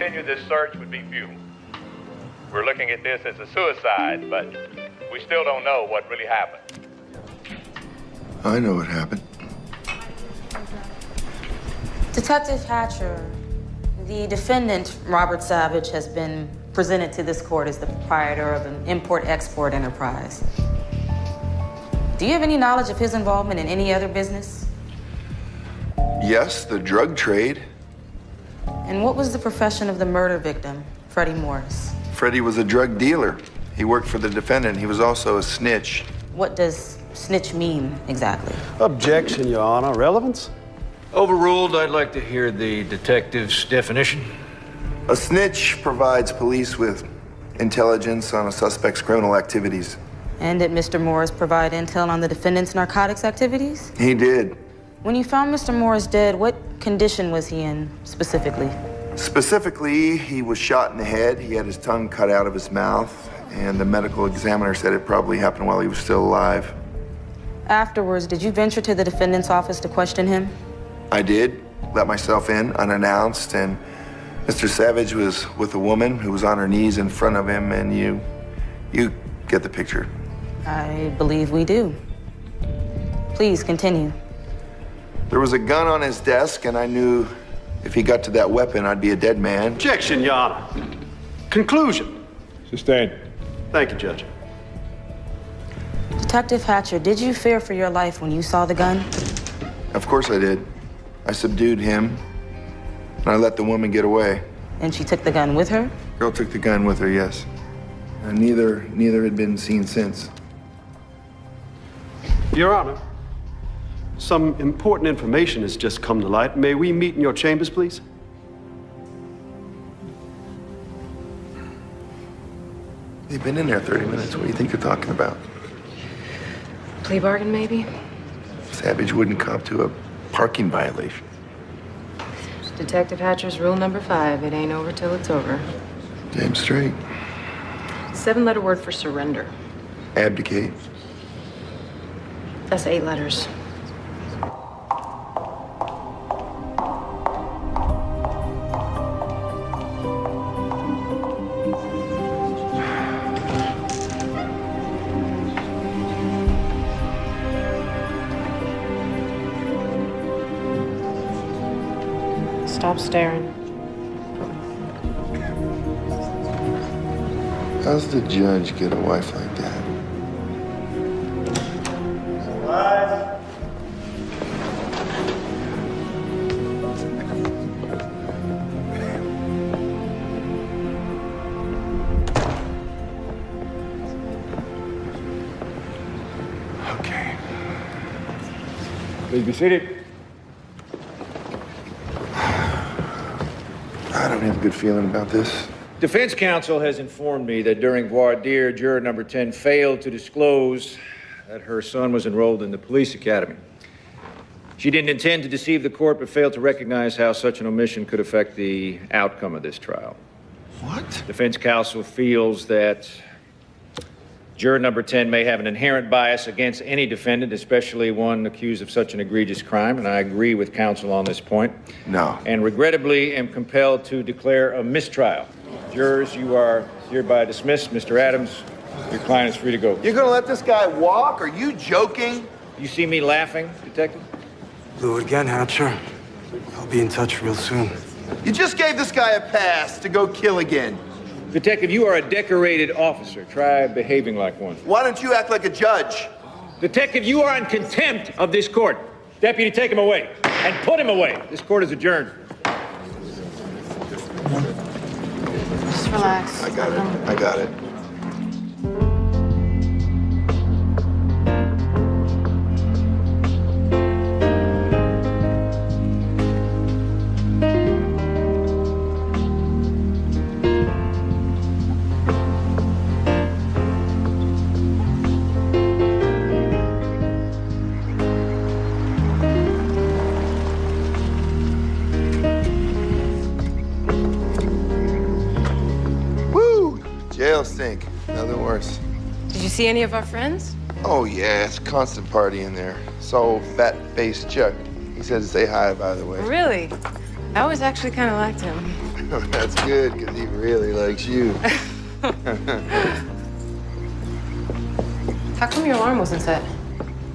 continue this search would be futile. We're looking at this as a suicide, but we still don't know what really happened. I know what happened. Detective Hatcher, the defendant, Robert Savage, has been presented to this court as the proprietor of an import-export enterprise. Do you have any knowledge of his involvement in any other business? Yes, the drug trade. And what was the profession of the murder victim, Freddie Morris? Freddie was a drug dealer. He worked for the defendant. He was also a snitch. What does snitch mean exactly? Objection, Your Honor. Relevance? Overruled. I'd like to hear the detective's definition. A snitch provides police with intelligence on a suspect's criminal activities. And did Mr. Morris provide intel on the defendant's narcotics activities? He did. When you found Mr. Morris dead, what condition was he in specifically? Specifically, he was shot in the head. He had his tongue cut out of his mouth, and the medical examiner said it probably happened while he was still alive. Afterwards, did you venture to the defendant's office to question him? I did. Let myself in unannounced, and Mr. Savage was with a woman who was on her knees in front of him, and you get the picture. I believe we do. Please continue. There was a gun on his desk, and I knew if he got to that weapon, I'd be a dead man. Objection, Your Honor. Conclusion. Sustained. Thank you, Judge. Detective Hatcher, did you fear for your life when you saw the gun? Of course I did. I subdued him, and I let the woman get away. And she took the gun with her? Girl took the gun with her, yes. And neither had been seen since. Your Honor, some important information has just come to light. May we meet in your chambers, please? They've been in there 30 minutes. What do you think they're talking about? Plea bargain, maybe? Savage wouldn't cop to a parking violation. Detective Hatcher's rule number 5. It ain't over till it's over. Damn straight. 7-letter word for surrender. Abdicate. That's 8 letters. Stop staring. How's the judge get a wife like that? Okay. Please be seated. I don't have a good feeling about this. Defense counsel has informed me that during voir dire, juror number 10 failed to disclose that her son was enrolled in the police academy. She didn't intend to deceive the court, but failed to recognize how such an omission could affect the outcome of this trial. What? Defense counsel feels that juror number 10 may have an inherent bias against any defendant, especially one accused of such an egregious crime, and I agree with counsel on this point. No. And regrettably am compelled to declare a mistrial. Jurors, you are hereby dismissed. Mr. Adams, your client is free to go. You're gonna let this guy walk? Are you joking? You see me laughing, detective? Do it again, Hatcher. I'll be in touch real soon. You just gave this guy a pass to go kill again. Detective, you are a decorated officer. Try behaving like one. Why don't you act like a judge? Detective, you are in contempt of this court. Deputy, take him away. And put him away. This court is adjourned. Just relax. I got it. I got it. Jail stink. Nothing worse. Did you see any of our friends? Oh, yeah, it's a constant party in there. So fat-faced Chuck. He said to say hi, by the way. Really? I always actually kind of liked him. That's good, because he really likes you. How come your alarm wasn't set?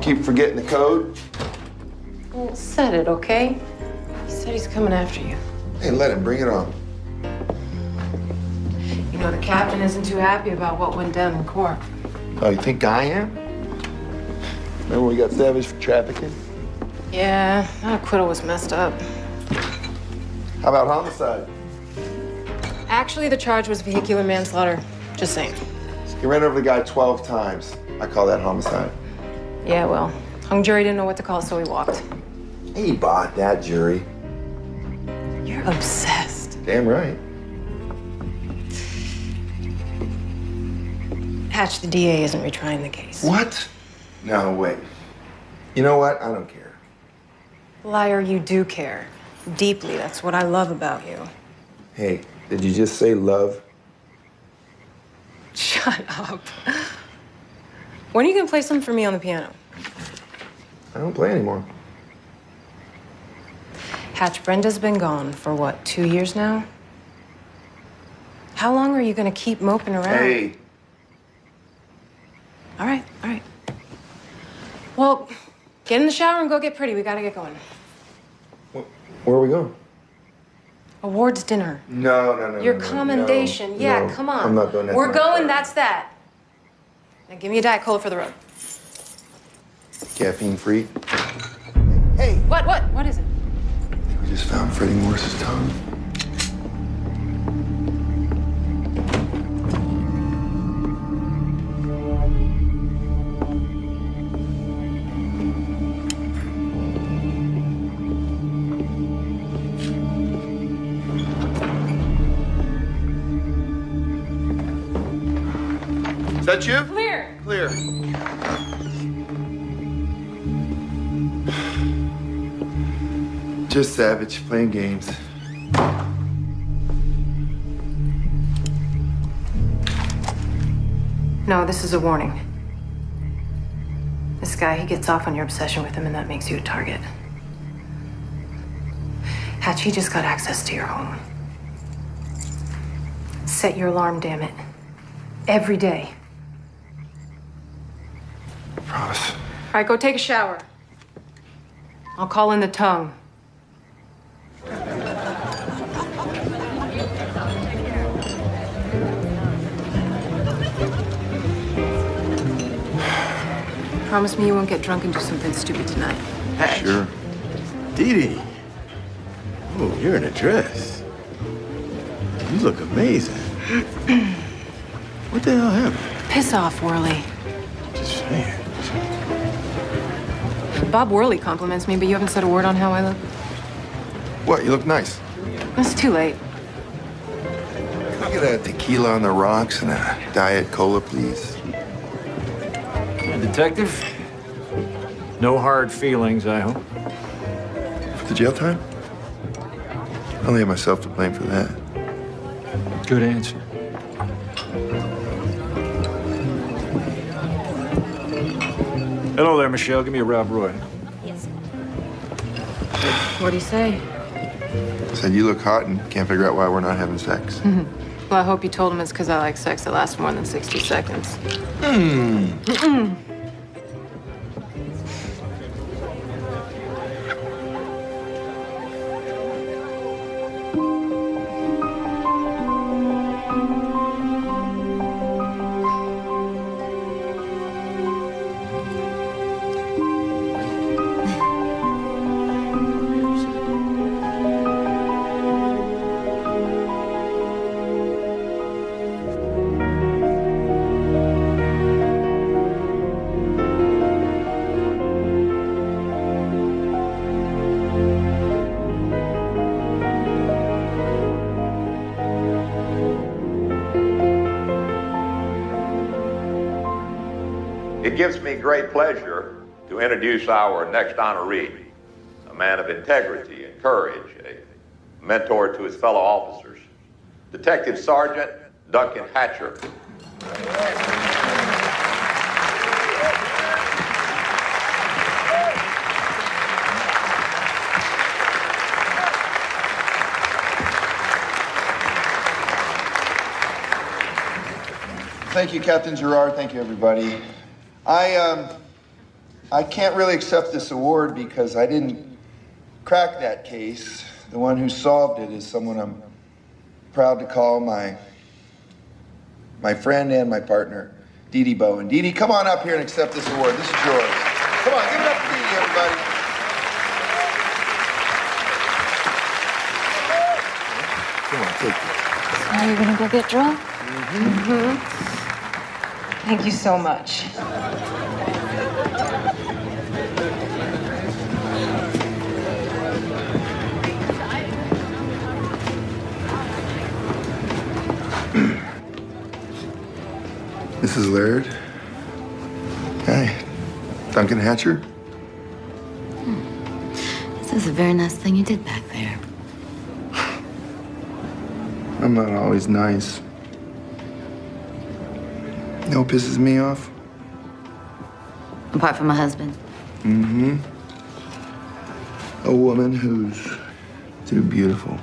Keep forgetting the code? Well, set it, okay? He said he's coming after you. Hey, let him. Bring it on. You know, the captain isn't too happy about what went down in court. Oh, you think I am? Remember we got Savage for trafficking? Yeah, that acquittal was messed up. How about homicide? Actually, the charge was vehicular manslaughter. Just saying. You ran over the guy 12 times. I call that homicide. Yeah, well, hung jury didn't know what to call, so he walked. He bought that jury. You're obsessed. Damn right. Hatch, the DA isn't retrying the case. What? No, wait. You know what? I don't care. Liar, you do care. Deeply, that's what I love about you. Hey, did you just say love? Shut up. When are you gonna play something for me on the piano? I don't play anymore. Hatch, Brenda's been gone for what, 2 years now? How long are you gonna keep moping around? Hey. All right, all right. Well, get in the shower and go get pretty. We gotta get going. Where are we going? Awards dinner. No. Your commendation. Yeah, no. come on. I'm not going. That's We're my going, party. that's that. Now give me a Diet Cola for the road. Caffeine free. Hey, What is it? we just found Freddie Morris's tongue. Is that you? Clear. Clear. Just Savage playing games. No, this is a warning. This guy, he gets off on your obsession with him, and that makes you a target. Hatch, he just got access to your home. Set your alarm, damn it. Every day. Promise. All right, go take a shower. I'll call in the tongue. Promise me you won't get drunk and do something stupid tonight. Hatch. Sure. Dee Dee. Oh, you're in a dress. You look amazing. What the hell happened? Piss off, Worley. Just saying. Bob Worley compliments me, but you haven't said a word on how I look. What? You look nice. It's too late. Can I get a tequila on the rocks and a Diet Cola, please? Detective? No hard feelings, I hope. For the jail time? I only have myself to blame for that. Good answer. Hello there, Michelle. Give me a Rob Roy. What'd he say? Said you look hot and can't figure out why we're not having sex. Well, I hope you told him it's because I like sex that lasts more than 60 seconds. It gives me great pleasure to introduce our next honoree, a man of integrity and courage, a mentor to his fellow officers, Detective Sergeant Duncan Hatcher. Thank you, Captain Gerard. Thank you, everybody. I can't really accept this award because I didn't crack that case. The one who solved it is someone I'm proud to call my friend and my partner, Dee Dee Bowen. Dee Dee, come on up here and accept this award. This is yours. Come on, give it up for Dee Dee, everybody. Come on, take it. Now you're gonna go get drunk? Thank you so much. Mrs. Laird. Hi. Duncan Hatcher. This is a very nice thing you did back there. I'm not always nice. You know what pisses me off? Apart from my husband. A woman who's too beautiful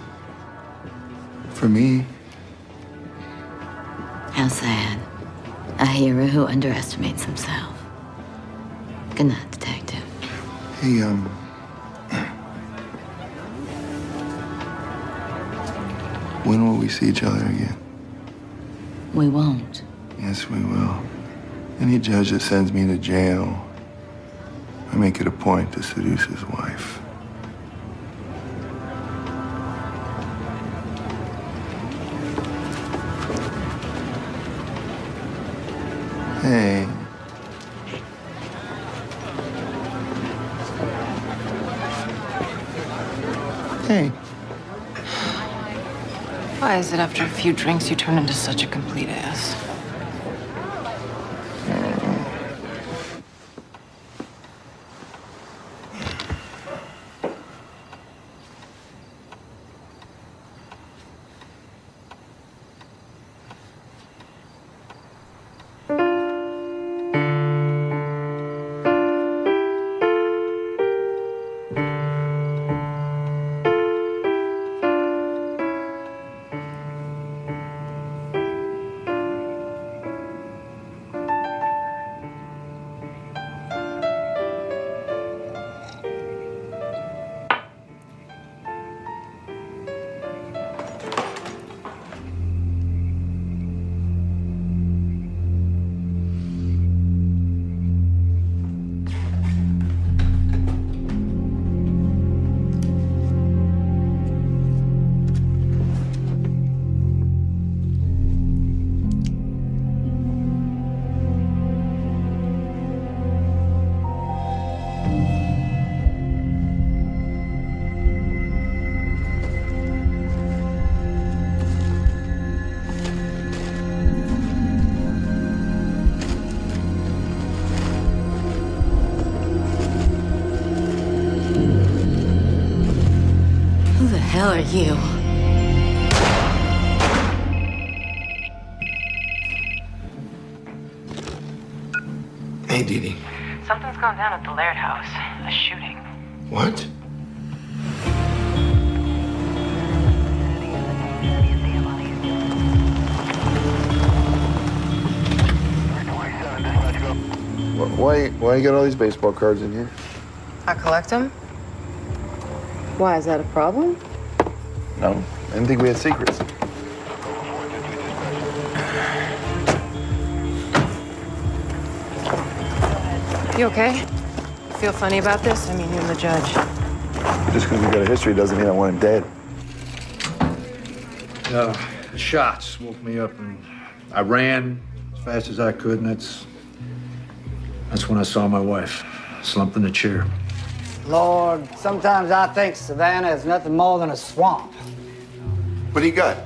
for me. How sad. A hero who underestimates himself. Good night, detective. Hey, when will we see each other again? We won't. Yes, we will. Any judge that sends me to jail, I make it a point to seduce his wife. Hey. Hey. Why is it after a few drinks you turn into such a complete ass? Who the hell are you? Hey, Dee Dee. Something's gone down at the Laird house. A shooting. What? Why you got all these baseball cards in here? I collect them? Why, is that a problem? No, I didn't think we had secrets. You okay? Feel funny about this? I mean, you're the judge. Just because we got a history doesn't mean I want him dead. The shots woke me up, and I ran as fast as I could, and that's when I saw my wife slumped in the chair. Lord, sometimes I think Savannah is nothing more than a swamp. What do you got?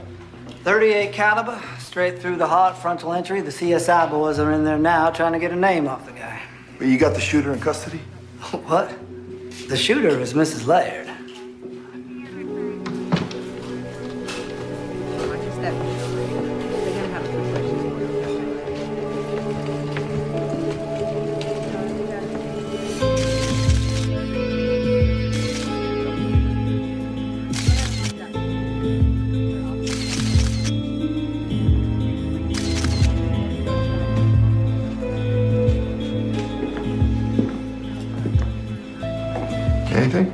38 caliber, straight through the heart, frontal entry. The CSI boys are in there now trying to get a name off the guy. But you got the shooter in custody? What? The shooter is Mrs. Laird. Anything?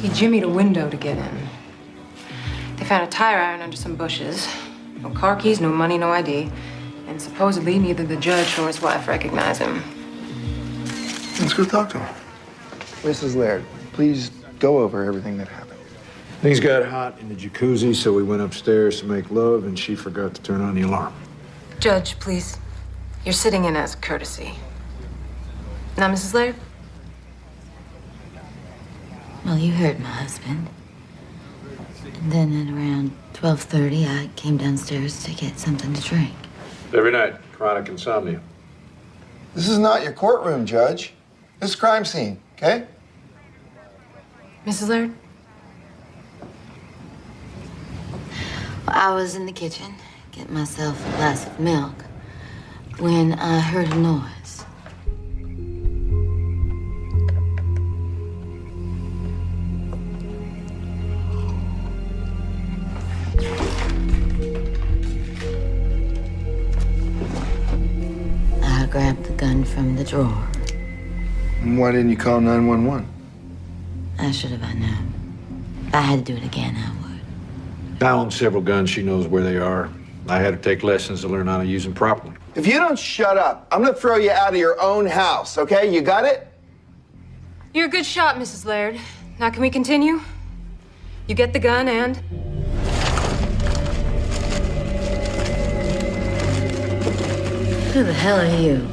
He jimmied a window to get in. They found a tire iron under some bushes. No car keys, no money, no ID. And supposedly neither the judge nor his wife recognize him. Let's go talk to him. Mrs. Laird, please go over everything that happened. Things got hot in the jacuzzi, so we went upstairs to make love, and she forgot to turn on the alarm. Judge, please. You're sitting in as a courtesy. Now, Mrs. Laird? Well, you heard my husband. And then at around 12:30, I came downstairs to get something to drink. Every night, chronic insomnia. This is not your courtroom, Judge. This is a crime scene, okay? Mrs. Laird? Well, I was in the kitchen getting myself a glass of milk when I heard a noise. I grabbed the gun from the drawer. And why didn't you call 911? I should have, I know. If I had to do it again, I would. I own several guns. She knows where they are. I had to take lessons to learn how to use them properly. If you don't shut up, I'm gonna throw you out of your own house, okay? You got it? You're a good shot, Mrs. Laird. Now, can we continue? You get the gun and... Who the hell are you?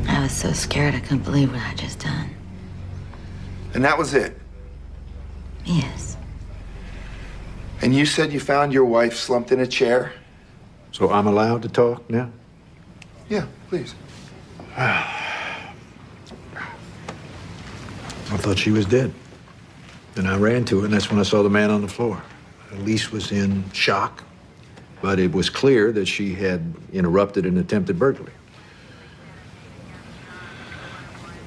I was so scared I couldn't believe what I'd just done. And that was it. Yes. And you said you found your wife slumped in a chair? So I'm allowed to talk now? Yeah, please. I thought she was dead. Then I ran to her, and that's when I saw the man on the floor. Elise was in shock, but it was clear that she had interrupted an attempted burglary.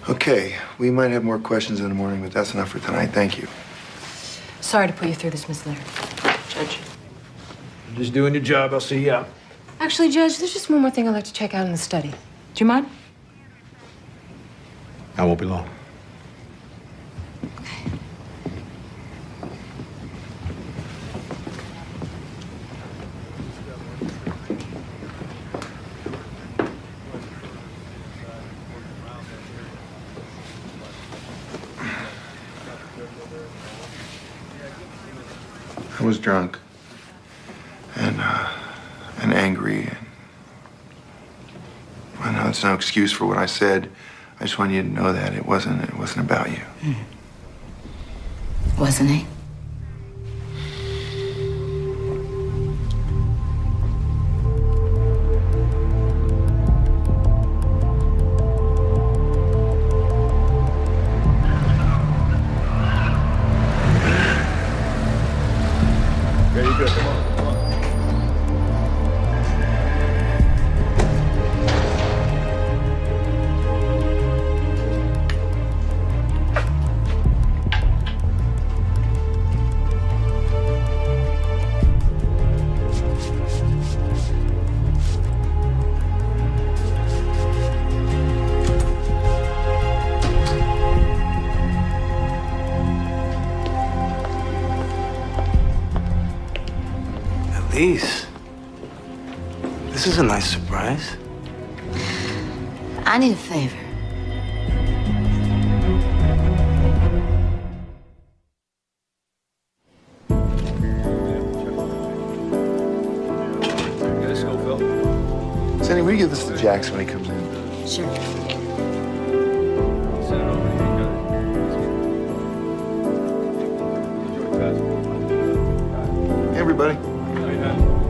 Okay, we might have more questions in the morning, but that's enough for tonight. Thank you. Sorry to put you through this, Miss Laird. Judge. You're just doing your job. I'll see you out. Actually, Judge, there's just one more thing I'd like to check out in the study. Do you mind? I won't be long. I was drunk and angry. And I know it's no excuse for what I said. I just want you to know that it wasn't about you. Wasn't it? Very good. Come on. Elise, this is a nice surprise. I need a favor. Sandy, will you give this to Jackson when he comes in? Sure. Hey, everybody.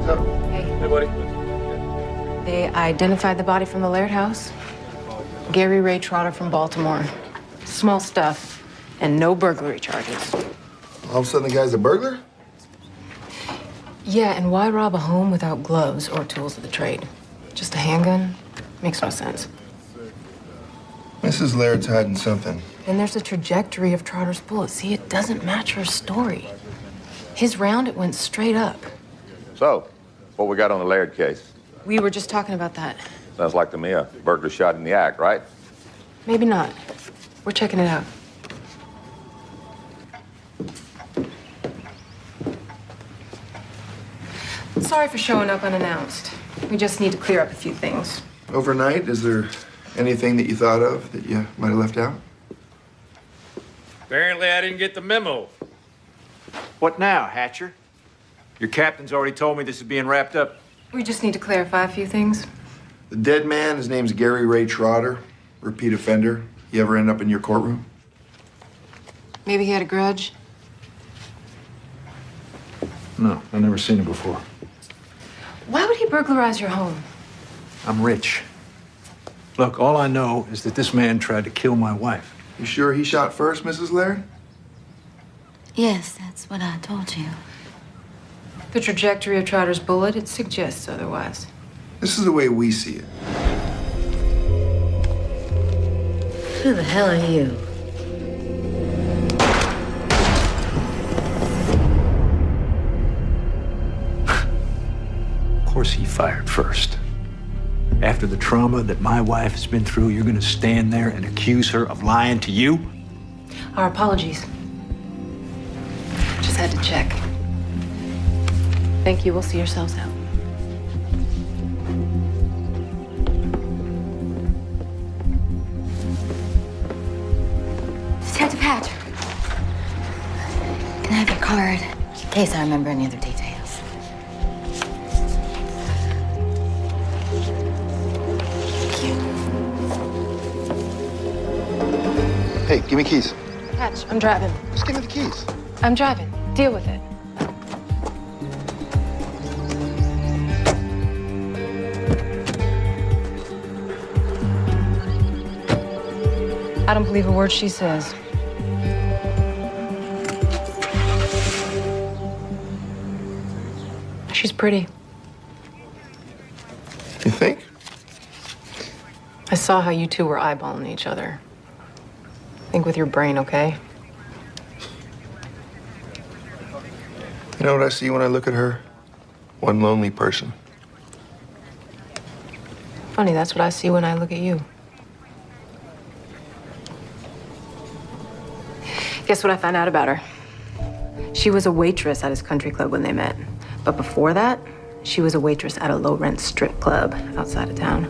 What's up? Hey, buddy. They identified the body from the Laird house. Gary Ray Trotter from Baltimore. Small stuff and no burglary charges. All of a sudden, the guy's a burglar? Yeah, and why rob a home without gloves or tools of the trade? Just a handgun? Makes no sense. Mrs. Laird's hiding something. Then there's the trajectory of Trotter's bullet. See, it doesn't match her story. His round, it went straight up. So, what we got on the Laird case? We were just talking about that. Sounds like to me a burglar shot in the act, right? Maybe not. We're checking it out. Sorry for showing up unannounced. We just need to clear up a few things. Overnight, is there anything that you thought of that you might have left out? Apparently, I didn't get the memo. What now, Hatcher? Your captain's already told me this is being wrapped up. We just need to clarify a few things. The dead man, his name's Gary Ray Trotter, repeat offender. You ever end up in your courtroom? Maybe he had a grudge. No, I've never seen him before. Why would he burglarize your home? I'm rich. Look, all I know is that this man tried to kill my wife. You sure he shot first, Mrs. Laird? Yes, that's what I told you. The trajectory of Trotter's bullet, it suggests otherwise. This is the way we see it. Who the hell are you? Of course he fired first. After the trauma that my wife has been through, you're gonna stand there and accuse her of lying to you? Our apologies. Just had to check. Thank you. We'll see yourselves out. Detective Hatcher. Can I have your card? In case I remember any other details. Hey, give me keys. Hatch, I'm driving. Just give me the keys. I'm driving. Deal with it. I don't believe a word she says. She's pretty. You think? I saw how you two were eyeballing each other. Think with your brain, okay? You know what I see when I look at her? One lonely person. Funny, that's what I see when I look at you. Guess what I found out about her? She was a waitress at his country club when they met. But before that, she was a waitress at a low-rent strip club outside of town.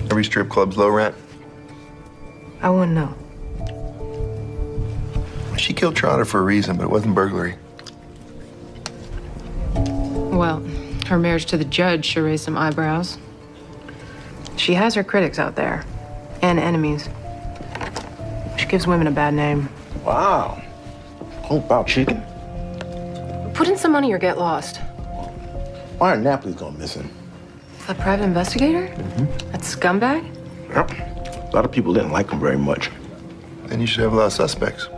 Every strip club's low rent. I wouldn't know. She killed Trotter for a reason, but it wasn't burglary. Well, her marriage to the judge sure raised some eyebrows. She has her critics out there, and enemies. She gives women a bad name. Wow. Oh, about chicken? Put in some money or get lost. Why are Napoli's gone missing? The private investigator? That scumbag? Yep. A lot of people didn't like him very much. Then you should have a lot of suspects.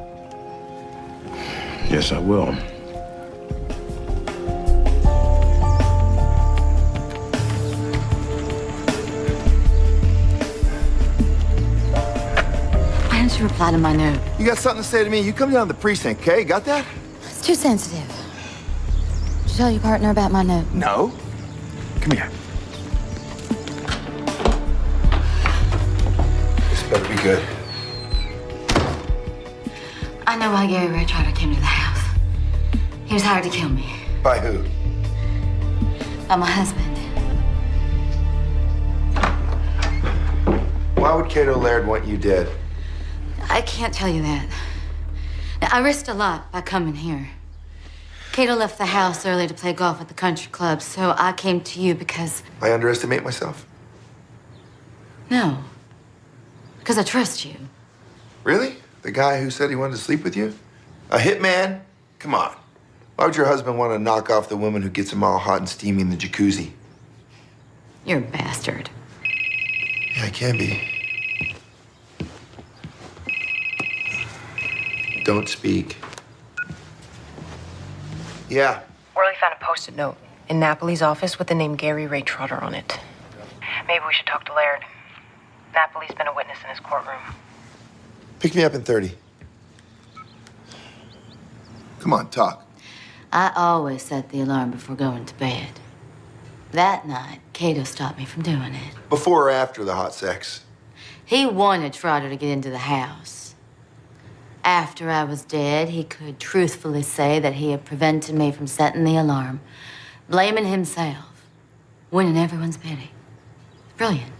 Yes, I will. Why don't you reply to my note? You got something to say to me? You come down to the precinct, okay? Got that? It's too sensitive. Did you tell your partner about my note? No. Come here. This better be good. I know why Gary Ray Trotter came to the house. He was hired to kill me. By who? By my husband. Why would Cato Laird want you dead? I can't tell you that. Now, I risked a lot by coming here. Cato left the house early to play golf at the country club, so I came to you because... I underestimate myself? No. Because I trust you. Really? The guy who said he wanted to sleep with you? A hitman? Come on. Why would your husband want to knock off the woman who gets him all hot and steamy in the jacuzzi? You're a bastard. Yeah, I can be. Don't speak. Yeah. Worley found a post-it note in Napoli's office with the name Gary Ray Trotter on it. Maybe we should talk to Laird. Napoli's been a witness in his courtroom. Pick me up in 30. Come on, talk. I always set the alarm before going to bed. That night, Cato stopped me from doing it. Before or after the hot sex? He wanted Trotter to get into the house. After I was dead, he could truthfully say that he had prevented me from setting the alarm, blaming himself, winning everyone's pity. Brilliant.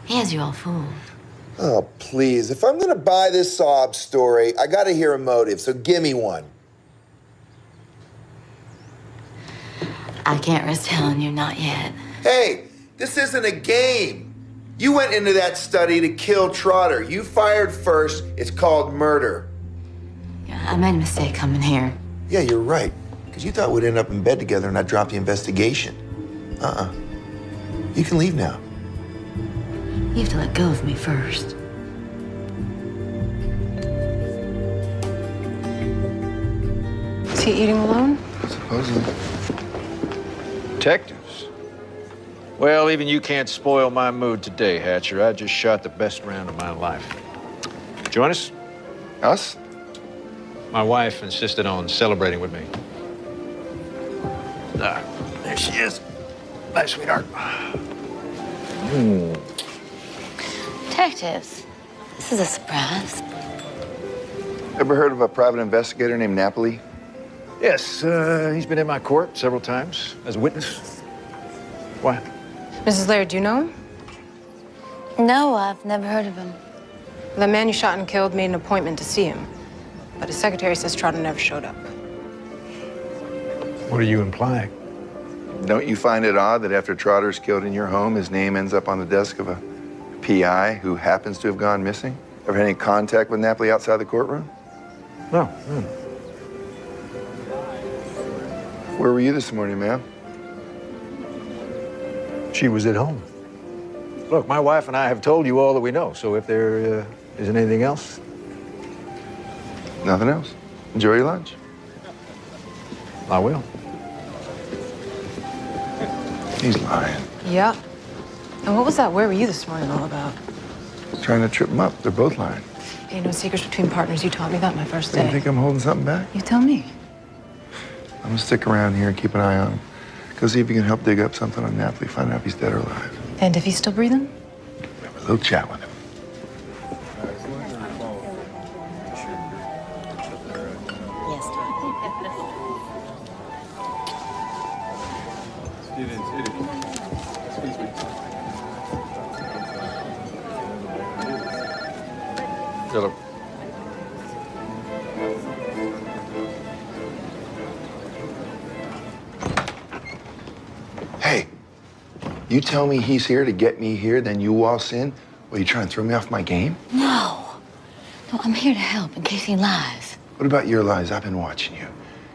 He has you all fooled. Oh, please. If I'm gonna buy this sob story, I gotta hear a motive, so give me one. I can't risk telling you, not yet. Hey, this isn't a game. You went into that study to kill Trotter. You fired first. It's called murder. Yeah, I made a mistake coming here. Yeah, you're right. Because you thought we'd end up in bed together and I'd drop the investigation. You can leave now. You have to let go of me first. Is he eating alone? Supposedly. Detectives? Well, even you can't spoil my mood today, Hatcher. I just shot the best round of my life. Join us? Us? My wife insisted on celebrating with me. There she is. Bye, sweetheart. Detectives, this is a surprise. Ever heard of a private investigator named Napoli? Yes, he's been in my court several times as a witness. Why? Mrs. Laird, do you know him? No, I've never heard of him. The man you shot and killed made an appointment to see him. But his secretary says Trotter never showed up. What are you implying? Don't you find it odd that after Trotter's killed in your home, his name ends up on the desk of a PI who happens to have gone missing? Ever had any contact with Napoli outside the courtroom? No. Where were you this morning, ma'am? She was at home. Look, my wife and I have told you all that we know, so if there isn't anything else. Nothing else. Enjoy your lunch. I will. He's lying. Yeah. And what was that "where were you this morning" all about? Trying to trip him up. They're both lying. Ain't no secrets between partners. You taught me that my first You day. think I'm holding something back? You tell me. I'm gonna stick around here and keep an eye on him. Go see if you can help dig up something on Napoli, find out if he's dead or alive. And if he's still breathing? Have a little chat with him. Yes, Philip. Hey, you tell me he's here to get me here, then you waltz in? What, you trying to throw me off my game? No, I'm here to help in case he lies. What about your lies? I've been watching you.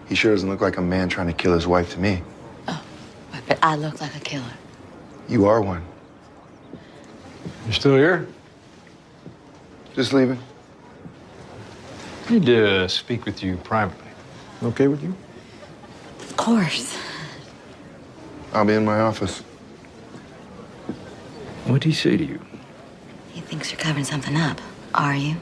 He sure doesn't look like a man trying to kill his wife to me. Oh, but I look like a killer. You are one. You're still here? Just leaving. I need to speak with you privately. Okay with you? Of course. I'll be in my office. What'd he say to you? He thinks you're covering something up. Are you?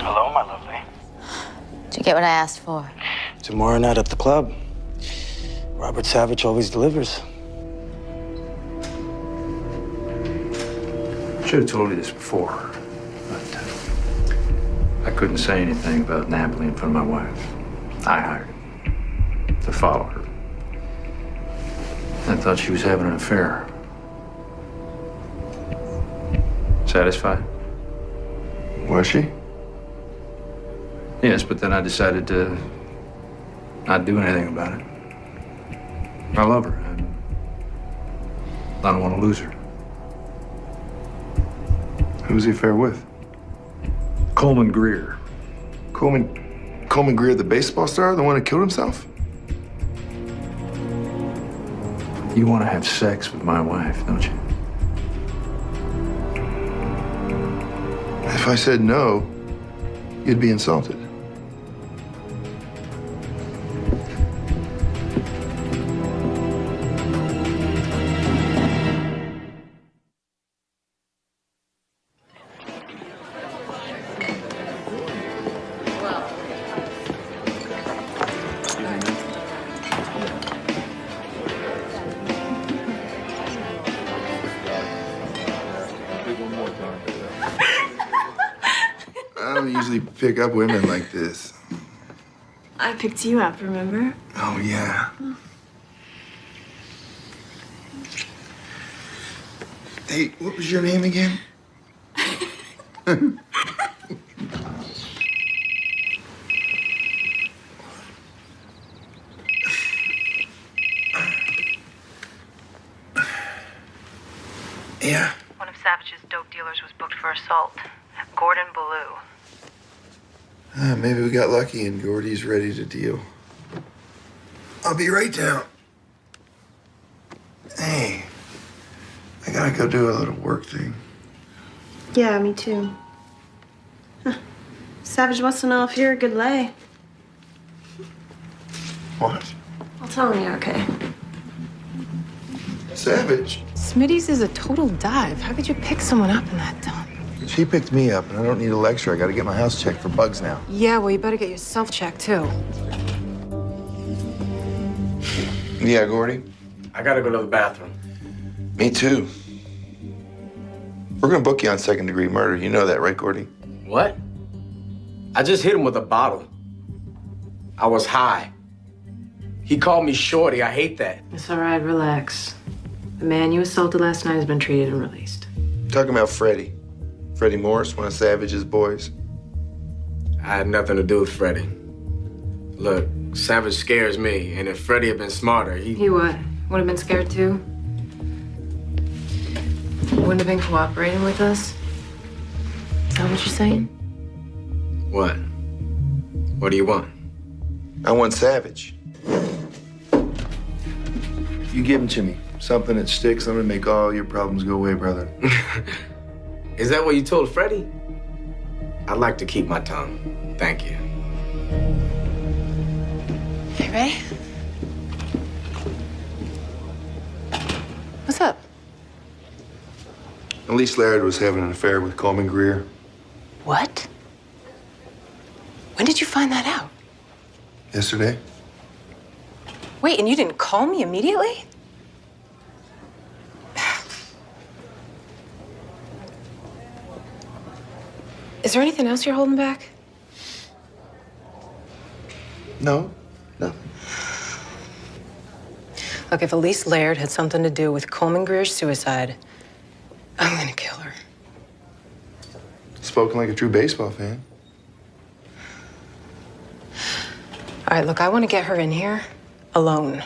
Hello, my lovely. Did you get what I asked for? Tomorrow night at the club. Robert Savage always delivers. Should have told you this before, but I couldn't say anything about Napoli in front of my wife. I hired him to follow her. I thought she was having an affair. Satisfied? Was she? Yes, but then I decided to not do anything about it. I love her. I don't want to lose her. Who's the affair with? Coleman Greer. Coleman Greer, the baseball star, the one who killed himself? You want to have sex with my wife, don't you? If I said no, you'd be insulted. I don't usually pick up women like this. I picked you up, remember? Oh, yeah. Hey, what was your name again? Yeah. One of Savage's dope dealers was booked for assault. Gordon Ballou. Maybe we got lucky and Gordy's ready to deal. I'll be right down. Hey, I gotta go do a little work thing. Yeah, me too. Huh. Savage wants to know if you're a good lay. What? I'll tell him you're okay. Savage. Smitty's is a total dive. How could you pick someone up in that dump? She picked me up, and I don't need a lecture. I gotta get my house checked for bugs now. Yeah, well, you better get yourself checked, too. Yeah, Gordy? I gotta go to the bathroom. Me too. We're gonna book you on second-degree murder. You know that, right, Gordy? What? I just hit him with a bottle. I was high. He called me shorty. I hate that. It's all right, relax. The man you assaulted last night has been treated and released. Talking about Freddie. Freddie Morris, one of Savage's boys. I had nothing to do with Freddie. Look, Savage scares me, and if Freddie had been smarter, He what? Would have been scared, too? Wouldn't have been cooperating with us? Is that what you're saying? What? What do you want? I want Savage. You give him to me. Something that sticks, I'm gonna make all your problems go away, brother. Is that what you told Freddie? I'd like to keep my tongue. Thank you. Hey, Ray? What's up? Elise Laird was having an affair with Coleman Greer. What? When did you find that out? Yesterday. Wait, and you didn't call me immediately? Is there anything else you're holding back? No, nothing. Look, if Elise Laird had something to do with Coleman Greer's suicide, I'm gonna kill her. Spoken like a true baseball fan. All right, look, I want to get her in here alone.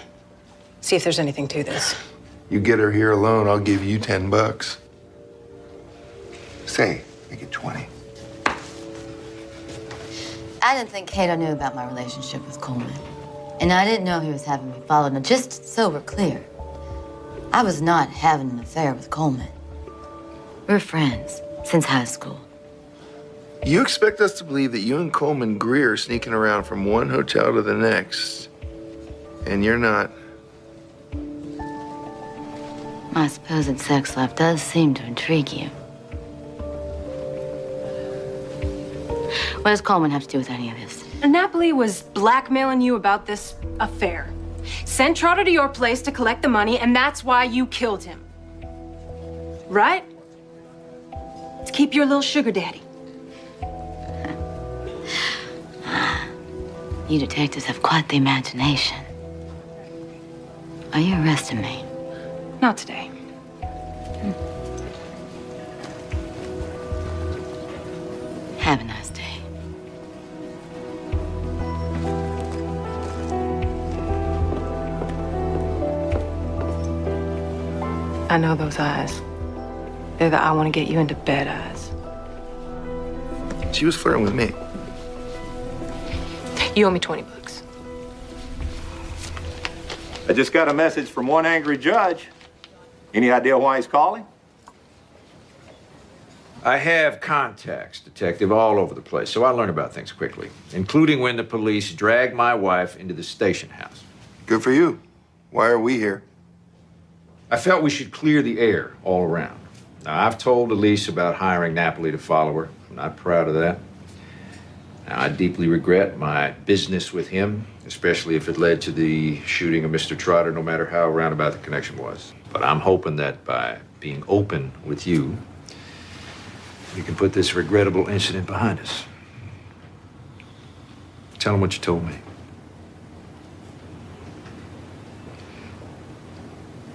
See if there's anything to this. You get her here alone, I'll give you $10. Say, make it 20. I didn't think Cato knew about my relationship with Coleman. And I didn't know he was having me followed. Now, just so we're clear, I was not having an affair with Coleman. We're friends since high school. You expect us to believe that you and Coleman Greer are sneaking around from one hotel to the next, and you're not. My supposed sex life does seem to intrigue you. What does Coleman have to do with any of this? Napoli was blackmailing you about this affair. Sent Trotter to your place to collect the money, and that's why you killed him. Right? To keep your little sugar daddy. You detectives have quite the imagination. Are you arresting me? Not today. Have a nice day. I know those eyes. They're the I want to get you into bed eyes. She was flirting with me. You owe me $20. I just got a message from one angry judge. Any idea why he's calling? I have contacts, Detective, all over the place, so I learn about things quickly, including when the police dragged my wife into the station house. Good for you. Why are we here? I felt we should clear the air all around. Now, I've told Elise about hiring Napoli to follow her. I'm not proud of that. Now, I deeply regret my business with him, especially if it led to the shooting of Mr. Trotter, no matter how roundabout the connection was. But I'm hoping that by being open with you, we can put this regrettable incident behind us. Tell him what you told me.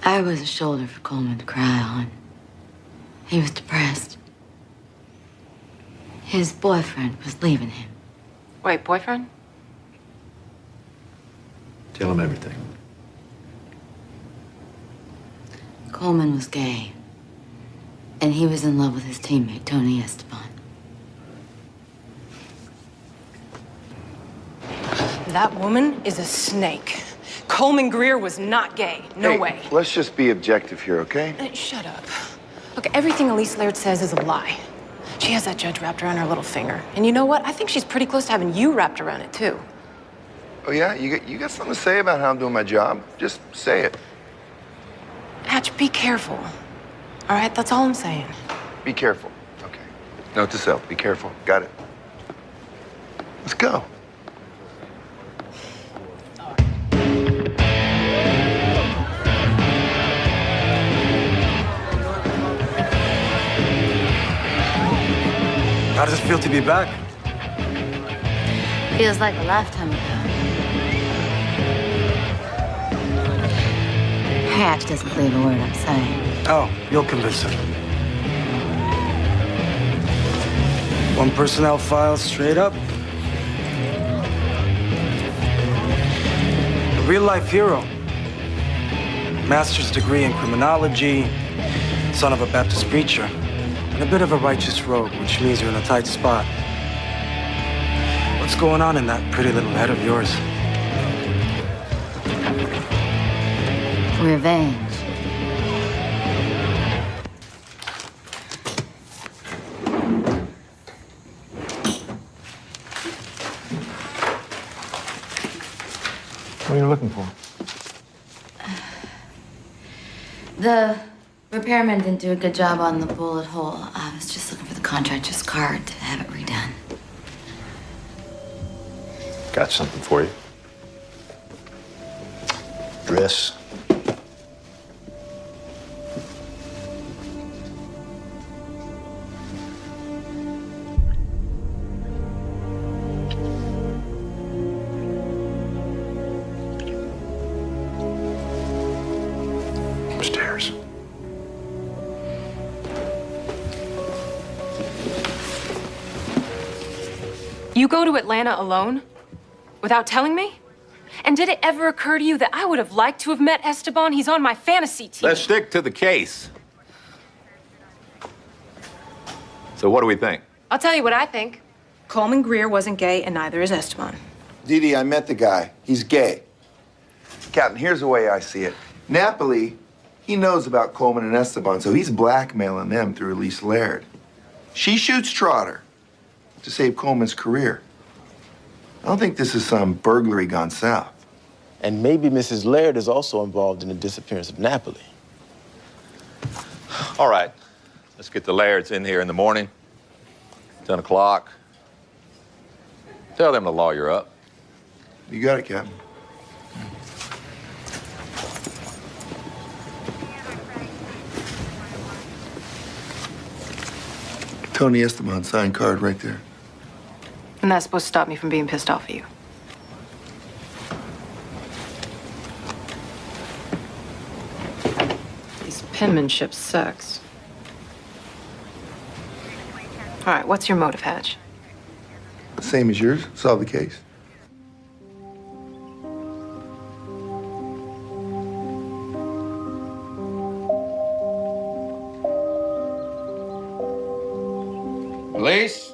I was a shoulder for Coleman to cry on. He was depressed. His boyfriend was leaving him. Wait, boyfriend? Tell him everything. Coleman was gay. And he was in love with his teammate, Tony Esteban. That woman is a snake. Coleman Greer was not gay. No Hey, way. Let's just be objective here, okay? Shut up. Look, everything Elise Laird says is a lie. She has that judge wrapped around her little finger. And you know what? I think she's pretty close to having you wrapped around it, too. Oh, yeah? You got something to say about how I'm doing my job? Just say it. Hatch, be careful. All right? That's all I'm saying. Be careful. Okay. Note to self. Be careful. Got it. Let's go. How does it feel to be back? Feels like a lifetime ago. Hatch doesn't believe a word I'm saying. Oh, you'll convince her. One personnel file straight up. A real-life hero. Master's degree in criminology, son of a Baptist preacher, and a bit of a righteous rogue, which means you're in a tight spot. What's going on in that pretty little head of yours? Revenge. What are you looking for? The repairman didn't do a good job on the bullet hole. I was just looking for the contractor's card to have it redone. Got something for you. Dress. Upstairs. You go to Atlanta alone? Without telling me? And did it ever occur to you that I would have liked to have met Esteban? He's on my fantasy team. Let's stick to the case. So what do we think? I'll tell you what I think. Coleman Greer wasn't gay, and neither is Esteban. Dee Dee, I met the guy. He's gay. Captain, here's the way I see it. Napoli, he knows about Coleman and Esteban, so he's blackmailing them through Elise Laird. She shoots Trotter to save Coleman's career. I don't think this is some burglary gone south. And maybe Mrs. Laird is also involved in the disappearance of Napoli. All right, let's get the Lairds in here in the morning, 10 o'clock. Tell them to lawyer up. You got it, Captain. Tony Esteban signed card right there. And that's supposed to stop me from being pissed off at you. His penmanship sucks. All right, what's your motive, Hatch? Same as yours. Solve the case. Elise?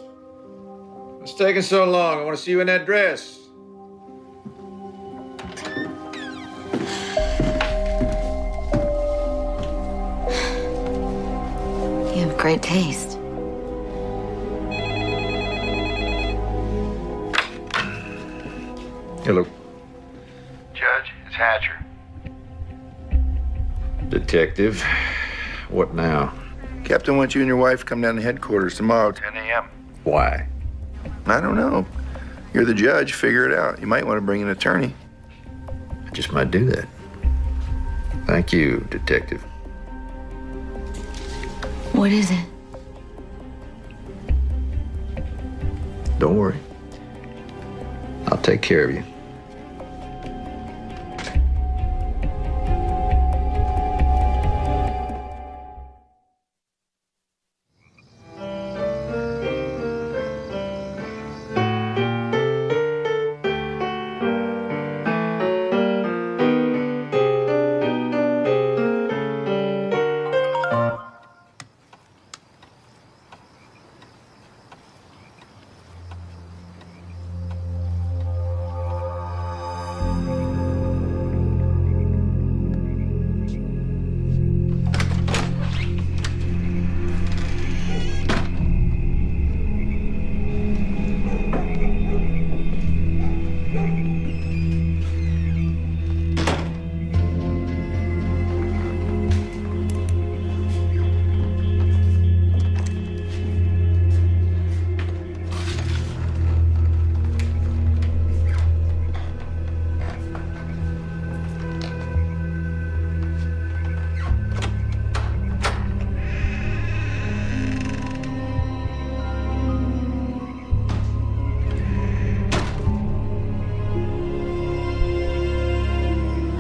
What's taking so long? I want to see you in that dress. You have great taste. Hello. Judge, it's Hatcher. Detective. What now? Captain wants you and your wife to come down to headquarters tomorrow, 10 a.m. Why? I don't know. You're the judge. Figure it out. You might want to bring an attorney. I just might do that. Thank you, Detective. What is it? Don't worry. I'll take care of you.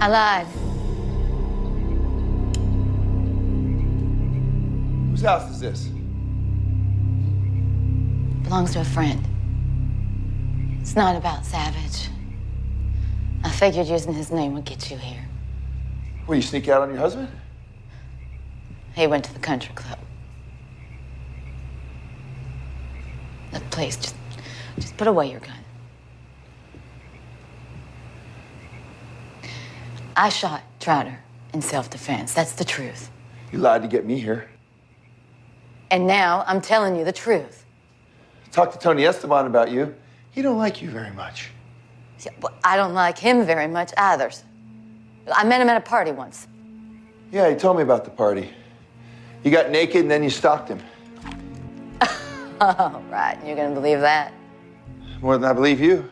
I lied. Whose house is this? Belongs to a friend. It's not about Savage. I figured using his name would get you here. Will you sneak out on your husband? He went to the country club. Look, please, just put away your gun. I shot Trotter in self-defense. That's the truth. You lied to get me here. And now I'm telling you the truth. Talk to Tony Esteban about you. He don't like you very much. Yeah, well, I don't like him very much either. I met him at a party once. Yeah, he told me about the party. You got naked and then you stalked him. Oh, right. You're gonna believe that? More than I believe you.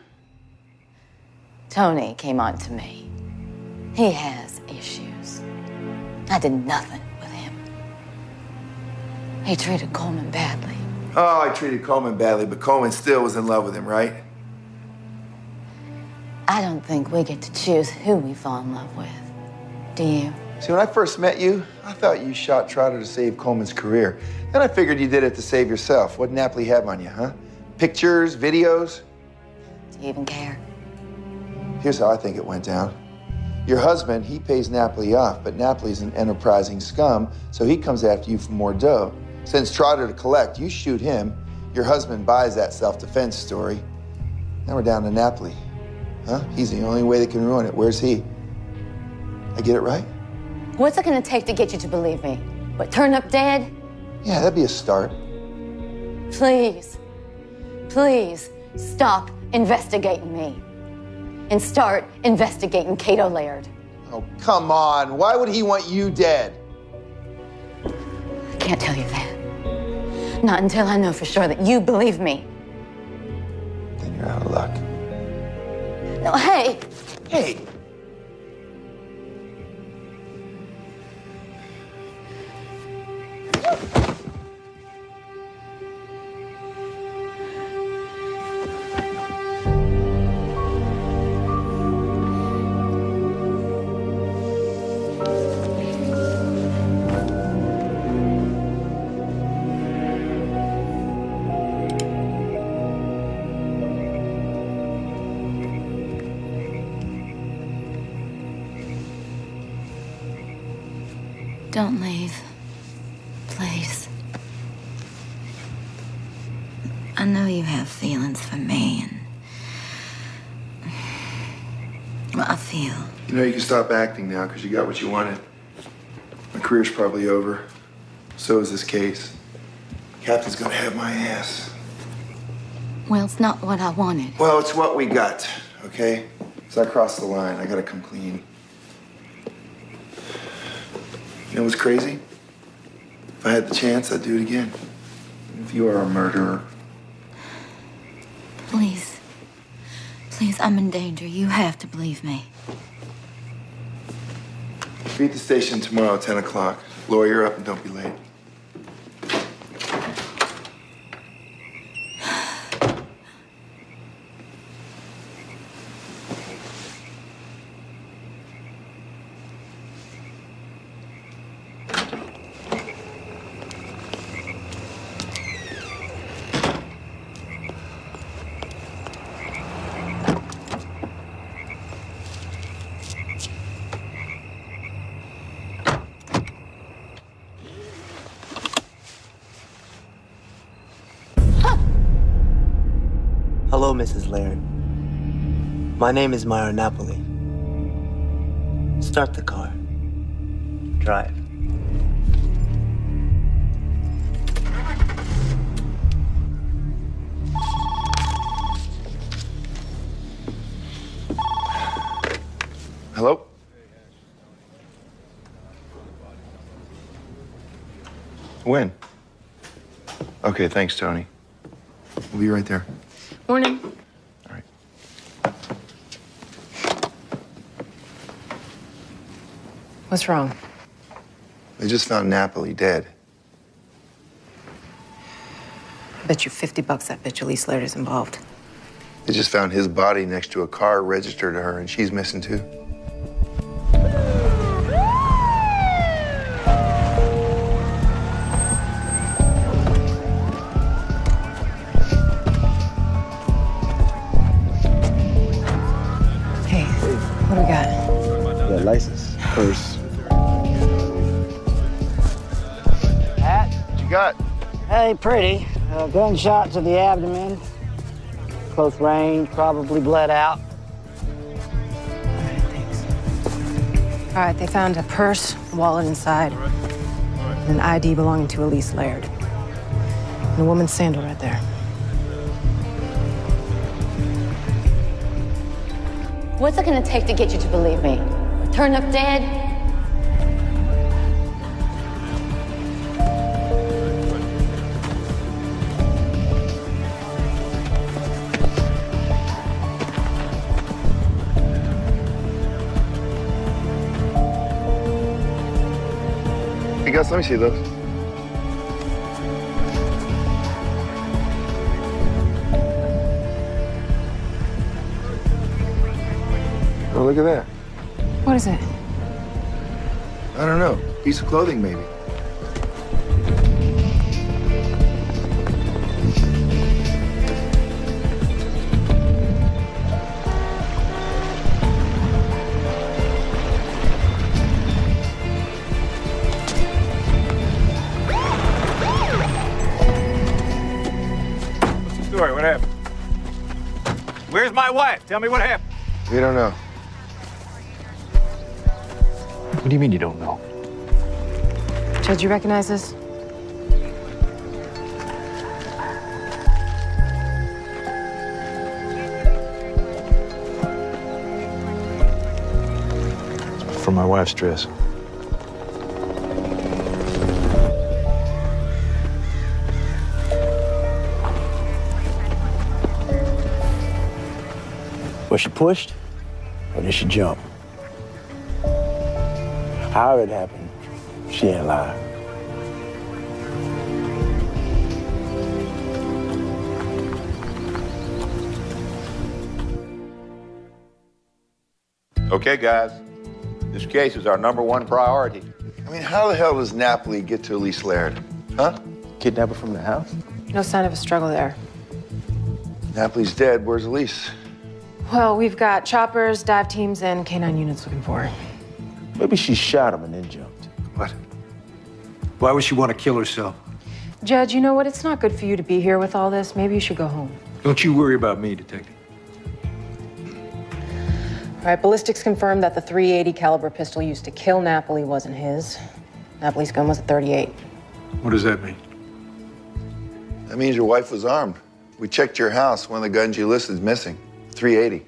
Tony came on to me. He has issues. I did nothing with him. He treated Coleman badly. Oh, I treated Coleman badly, but Coleman still was in love with him, right? I don't think we get to choose who we fall in love with. Do you? See, when I first met you, I thought you shot Trotter to save Coleman's career. Then I figured you did it to save yourself. What did Napoli have on you, huh? Pictures, videos? Do you even care? Here's how I think it went down. Your husband, he pays Napoli off, but Napoli's an enterprising scum, so he comes after you for more dough. Sends Trotter to collect, you shoot him, your husband buys that self-defense story. Now we're down to Napoli. Huh? He's the only way that can ruin it. Where's he? I get it right? What's it gonna take to get you to believe me? What, turn up dead? Yeah, that'd be a start. Please, please stop investigating me and start investigating Cato Laird. Oh, come on. Why would he want you dead? I can't tell you that. Not until I know for sure that you believe me. Then you're out of luck. No, hey! Hey! Don't leave. Please. I know you have feelings for me, and well, I feel. You know, you can stop acting now because you got what you wanted. My career's probably over. So is this case. Captain's gonna have my ass. Well, it's not what I wanted. Well, it's what we got, okay? So I crossed the line. I gotta come clean. You know what's crazy? If I had the chance, I'd do it again. If you are a murderer. Please. Please, I'm in danger. You have to believe me. Be at the station tomorrow at 10 o'clock. Lawyer up and don't be late. Hello, Mrs. Laird. My name is Myra Napoli. Start the car. Drive. Hello? When? Okay, thanks, Tony. We'll be right there. Morning. All right. What's wrong? They just found Napoli dead. I bet you $50 that bitch Elise Laird is involved. They just found his body next to a car registered to her, and she's missing too. Hey, what do we got? Yeah, license, purse. Hat? What you got? Hey, pretty. Gunshot to the abdomen. Close range, probably bled out. All right, they found a purse, a wallet inside, and an ID belonging to Elise Laird. And a woman's sandal right there. What's it gonna take to get you to believe me? Turn up dead? Hey, Gus, let me see those. Oh, look at that. What is it? I don't know. Piece of clothing, maybe. What's the story? What happened? Where's my wife? Tell me what happened. We don't know. What do you mean you don't know? Judge, you recognize this? From my wife's dress. Was she pushed or did she jump? However it happened, she ain't alive. Okay, guys. This case is our #1 priority. I mean, how the hell does Napoli get to Elise Laird? Huh? Kidnap her from the house? No sign of a struggle there. Napoli's dead. Where's Elise? Well, we've got choppers, dive teams, and K-9 units looking for her. Maybe she shot him and then jumped. What? Why would she want to kill herself? Judge, you know what? It's not good for you to be here with all this. Maybe you should go home. Don't you worry about me, Detective. All right, ballistics confirmed that the .380 caliber pistol used to kill Napoli wasn't his. Napoli's gun was a .38. What does that mean? That means your wife was armed. We checked your house. One of the guns you listed is missing. .380.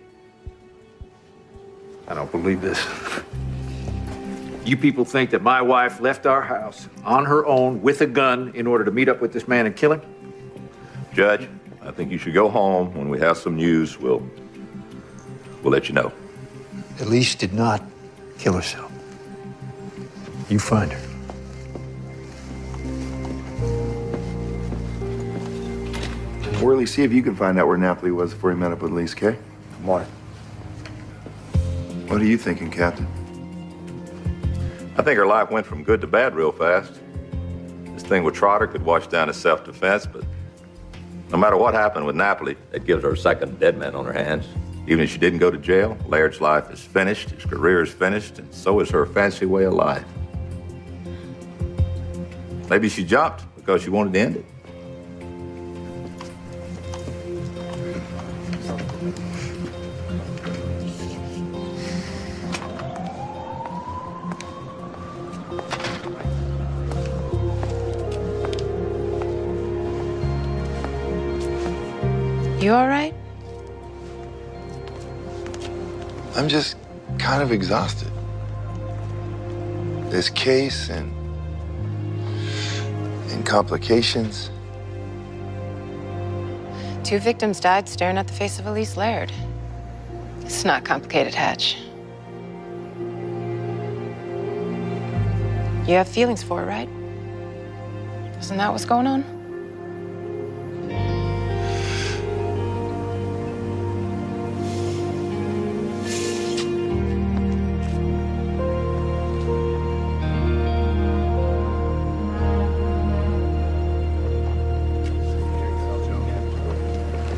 I don't believe this. You people think that my wife left our house on her own with a gun in order to meet up with this man and kill him? Judge, I think you should go home. When we have some news, we'll let you know. Elise did not kill herself. You find her. Worley, see if you can find out where Napoli was before he met up with Elise, okay? Morning. What are you thinking, Captain? I think her life went from good to bad real fast. This thing with Trotter could wash down as self-defense, but no matter what happened with Napoli, that gives her a second dead man on her hands. Even if she didn't go to jail, Laird's life is finished, his career is finished, and so is her fancy way of life. Maybe she jumped because she wanted to end it. You all right? I'm just kind of exhausted. This case and complications. 2 victims died staring at the face of Elise Laird. It's not complicated, Hatch. You have feelings for her, right? Isn't that what's going on?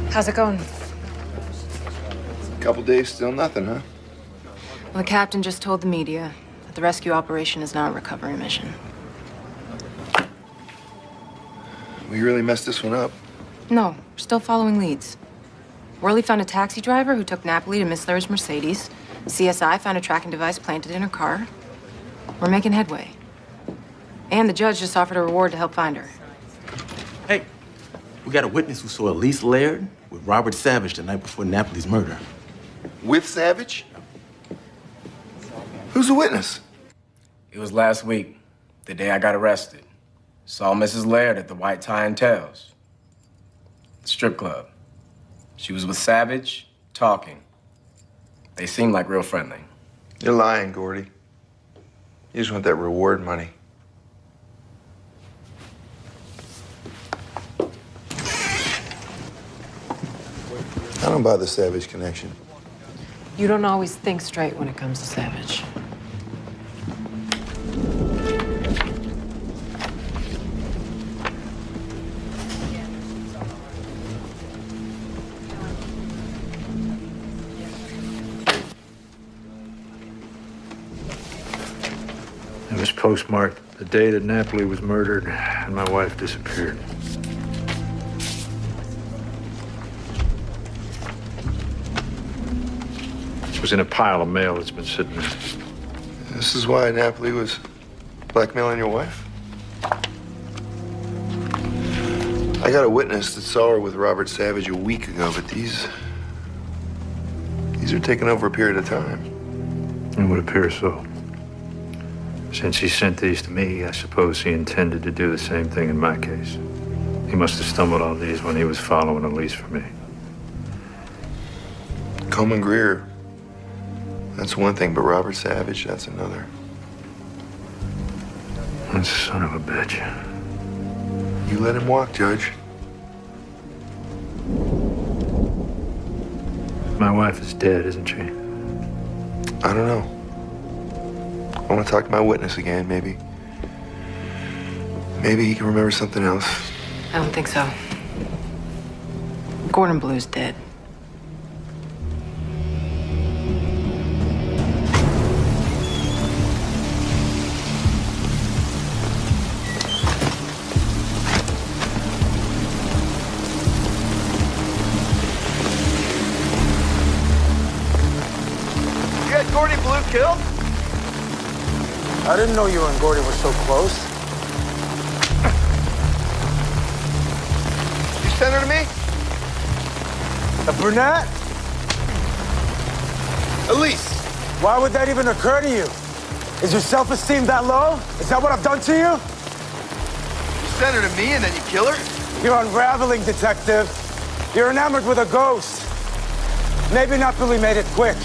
How's it going? Couple days, still nothing, huh? Well, the captain just told the media that the rescue operation is not a recovery mission. We really messed this one up. No, we're still following leads. Worley found a taxi driver who took Napoli to Miss Laird's Mercedes. CSI found a tracking device planted in her car. We're making headway. And the judge just offered a reward to help find her. Hey, we got a witness who saw Elise Laird with Robert Savage the night before Napoli's murder. With Savage? Who's the witness? It was last week, the day I got arrested. Saw Mrs. Laird at the White Tie and Tails, the strip club. She was with Savage, talking. They seemed like real friendly. You're lying, Gordy. You just want that reward money. I don't buy the Savage connection. You don't always think straight when it comes to Savage. It was postmarked the day that Napoli was murdered and my wife disappeared. It was in a pile of mail that's been sitting there. This is why Napoli was blackmailing your wife? I got a witness that saw her with Robert Savage a week ago, but these are taking over a period of time. It would appear so. Since he sent these to me, I suppose he intended to do the same thing in my case. He must have stumbled on these when he was following Elise for me. Coleman Greer, that's one thing, but Robert Savage, that's another. That son of a bitch. You let him walk, Judge. My wife is dead, isn't she? I don't know. I want to talk to my witness again, maybe. Maybe he can remember something else. I don't think so. Gordon Blue's dead. You got Gordy Blue killed? I didn't know you and Gordy were so close. You sent her to me? A brunette? Elise. Why would that even occur to you? Is your self-esteem that low? Is that what I've done to you? You sent her to me and then you kill her? You're unraveling, detective. You're enamored with a ghost. Maybe not Billy made it quick.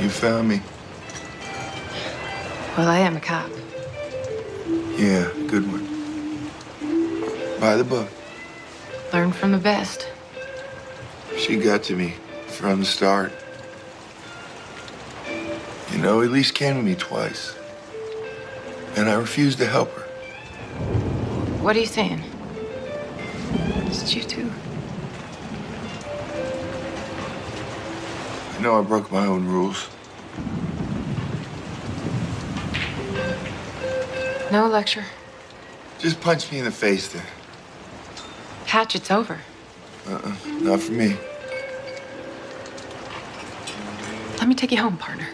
You found me. Well, I am a cop. Yeah, good one. By the book. Learn from the best. She got to me from the start. You know, Elise came to me twice. And I refused to help her. What are you saying? Is it you too? I know I broke my own rules. No lecture. Just punch me in the face then. Hatch, it's over. Not for me. Let me take you home, partner.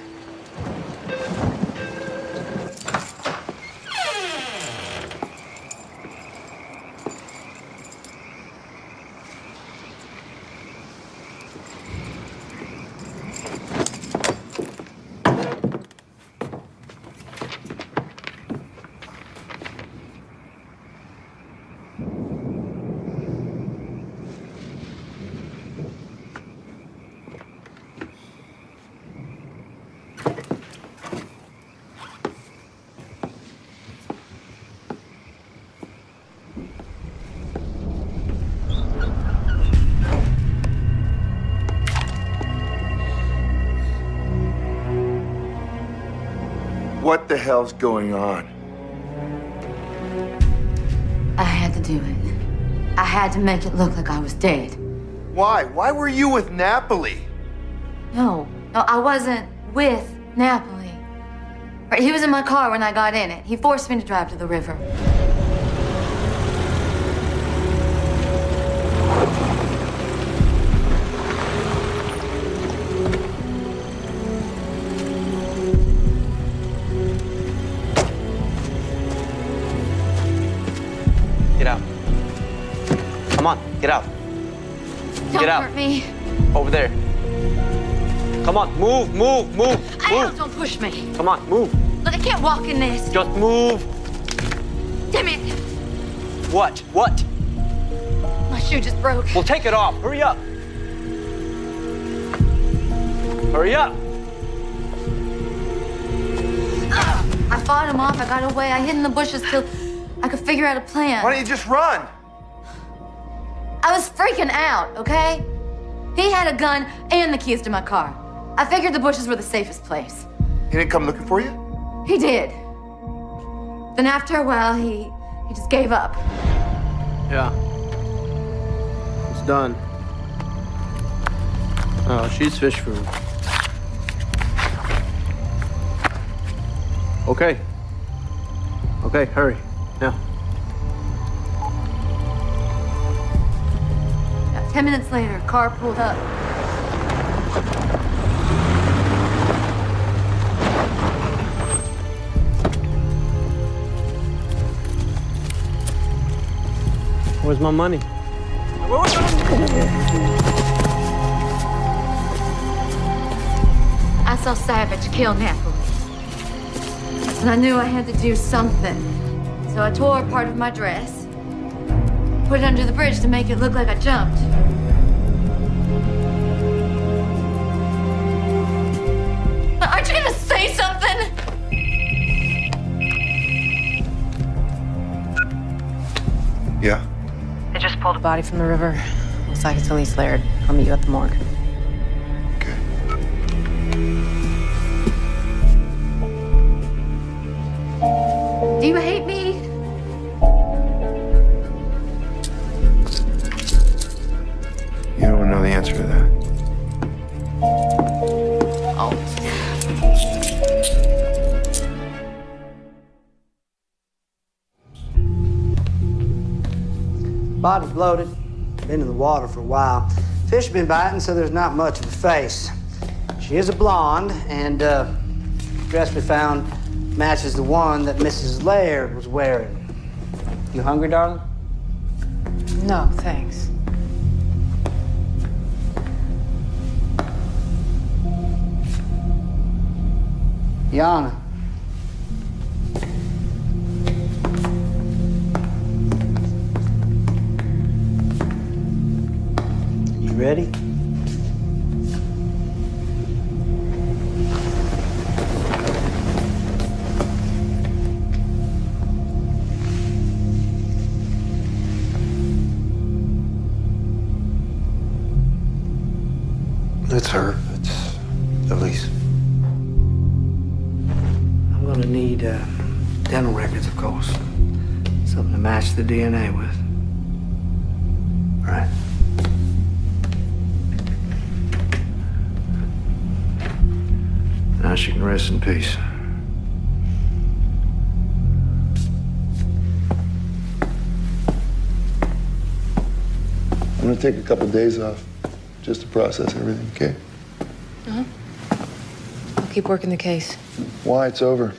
What the hell's going on? I had to do it. I had to make it look like I was dead. Why? Why were you with Napoli? No, I wasn't with Napoli. Right, he was in my car when I got in it. He forced me to drive to the river. Get out. Come on, get out. Don't Get out. hurt me. Over there. Come on, move, move, move, move. Don't push me. Come on, move. Look, I can't walk in this. Just move. Damn it. What? What? My shoe just broke. Well, take it off. Hurry up. Hurry up. I fought him off. I got away. I hid in the bushes till I could figure out a plan. Why don't you just run? I was freaking out, okay? He had a gun and the keys to my car. I figured the bushes were the safest place. He didn't come looking for you? He did. Then after a while, he just gave up. Yeah. It's done. Oh, she's fish food. Okay. Okay, hurry. Now. 10 minutes later, car pulled up. Where's my money? I saw Savage kill Napoli. And I knew I had to do something. So I tore part of my dress, put it under the bridge to make it look like I jumped. Aren't you gonna say something? Yeah. They just pulled a body from the river. Looks like it's Elise Laird. I'll meet you at the morgue. Do you hate me? Body's bloated. Been in the water for a while. Fish been biting, so there's not much of a face. She is a blonde, and dress we found matches the one that Mrs. Laird was wearing. You hungry, darling? No, thanks. Yana. You ready? It's her. It's Elise. I'm gonna need dental records, of course. Something to match the DNA with. Right. Now she can rest in peace. I'm gonna take a couple days off just to process everything, okay? Uh-huh. I'll keep working the case. Why? It's over.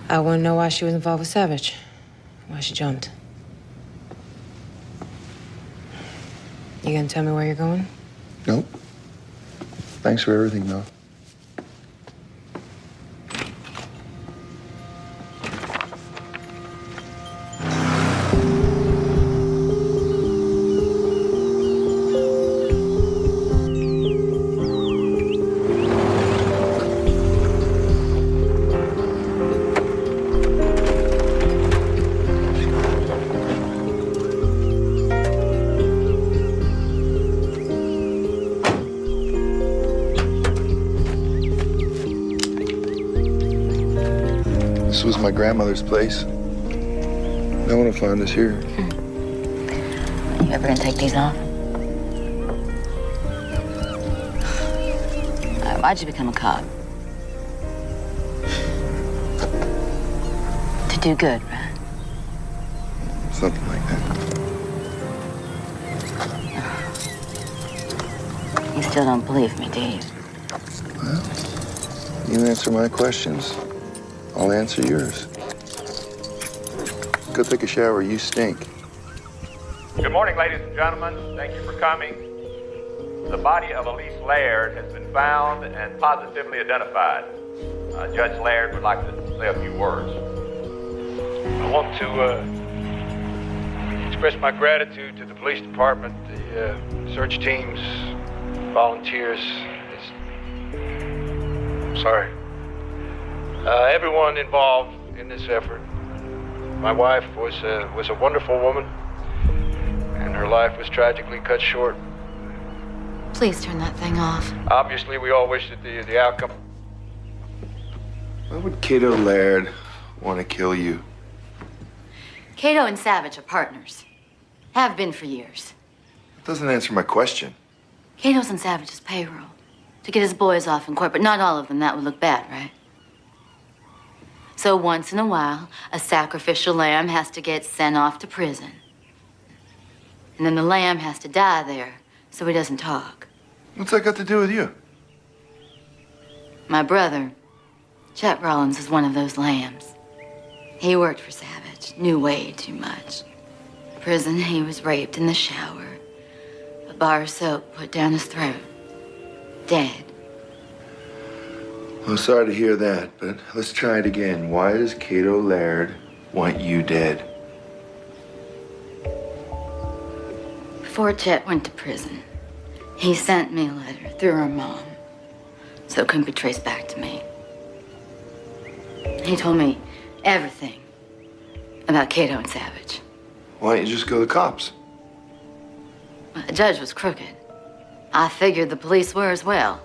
I want to know why she was involved with Savage. Why she jumped. You gonna tell me where you're going? Nope. Thanks for everything, though. This was my grandmother's place. No one will find us here. You ever gonna take these off? Why'd you become a cop? To do good, right? Something like that. You still don't believe me, do you? Well, you answer my questions, I'll answer yours. Go take a shower, you stink. Good morning, ladies and gentlemen. Thank you for coming. The body of Elise Laird has been found and positively identified. Judge Laird would like to say a few words. I want to express my gratitude to the police department, the search teams, volunteers. Sorry. Everyone involved in this effort. My wife was a wonderful woman, and her life was tragically cut short. Please turn that thing off. Obviously, we all wish that the outcome. Why would Cato Laird want to kill you? Cato and Savage are partners. Have been for years. That doesn't answer my question. Cato's on Savage's payroll to get his boys off in court, but not all of them. That would look bad, right? So once in a while, a sacrificial lamb has to get sent off to prison. And then the lamb has to die there so he doesn't talk. What's that got to do with you? My brother, Chet Rollins, is one of those lambs. He worked for Savage, knew way too much. Prison, he was raped in the shower. A bar of soap put down his throat. Dead. I'm sorry to hear that, but let's try it again. Why does Cato Laird want you dead? Before Chet went to prison, he sent me a letter through her mom, so it couldn't be traced back to me. He told me everything about Cato and Savage. Why don't you just go to the cops? The judge was crooked. I figured the police were as well.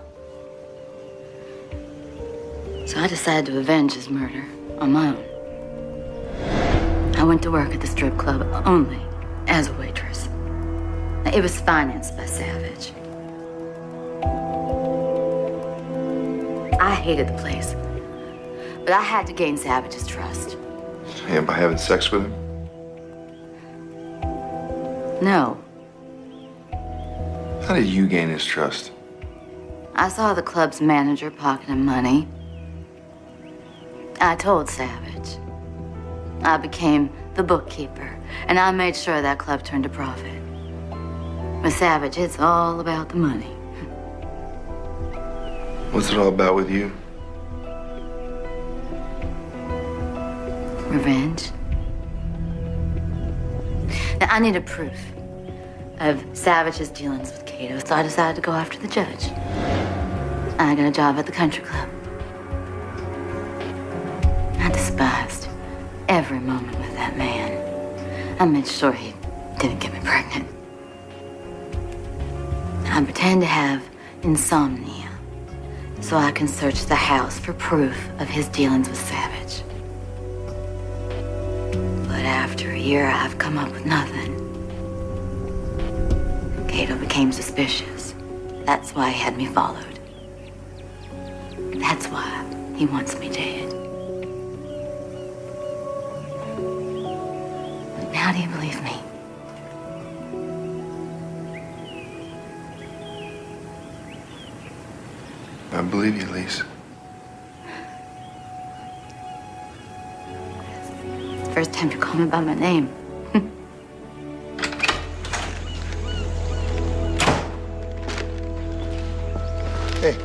So I decided to avenge his murder on my own. I went to work at the strip club only as a waitress. It was financed by Savage. I hated the place, but I had to gain Savage's trust. And by having sex with him? No. How did you gain his trust? I saw the club's manager pocketing money. I told Savage. I became the bookkeeper, and I made sure that club turned a profit. With Savage, it's all about the money. What's it all about with you? Revenge. Now, I needed proof of Savage's dealings with Cato, so I decided to go after the judge. I got a job at the country club. I despised every moment with that man. I made sure he didn't get me pregnant. I pretend to have insomnia so I can search the house for proof of his dealings with Savage. But after a year, I've come up with nothing. Cato became suspicious. That's why he had me followed. That's why he wants me dead. But now do you believe me? I believe you, Lise. First time you call me by my name. Hey,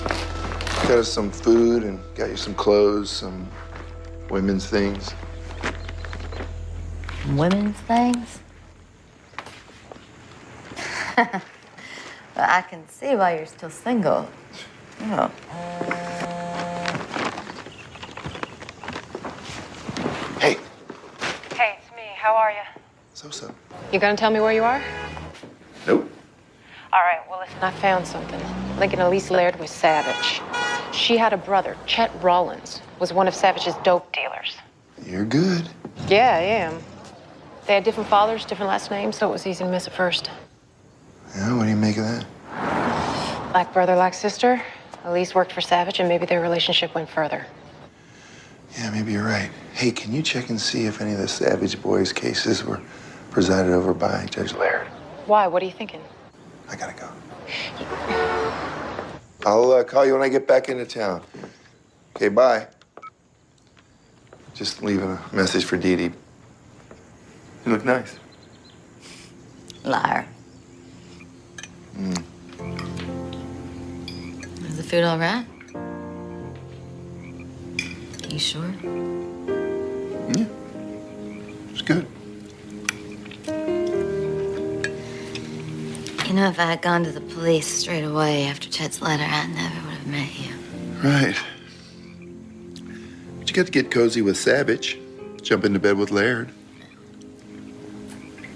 got us some food and got you some clothes, some women's things. Women's things? Well, I can see why you're still single. Oh. Hey. Hey, it's me. How are you? So. You gonna tell me where you are? Nope. All right, well, listen, I found something. Lincoln Elise Laird was Savage. She had a brother, Chet Rollins, was one of Savage's dope dealers. You're good. Yeah, I am. They had different fathers, different last names, so it was easy to miss at first. Yeah, what do you make of that? Like brother, like sister. Elise worked for Savage, and maybe their relationship went further. Yeah, maybe you're right. Hey, can you check and see if any of the Savage boys' cases were presided over by Judge Laird? Why? What are you thinking? I gotta go. I'll call you when I get back into town. Okay, bye. Just leaving a message for Dee Dee. You look nice. Liar. Is the food all right? You sure? Yeah. It's good. You know, if I had gone to the police straight away after Chet's letter, I never would have met you. Right. But you got to get cozy with Savage. Jump into bed with Laird.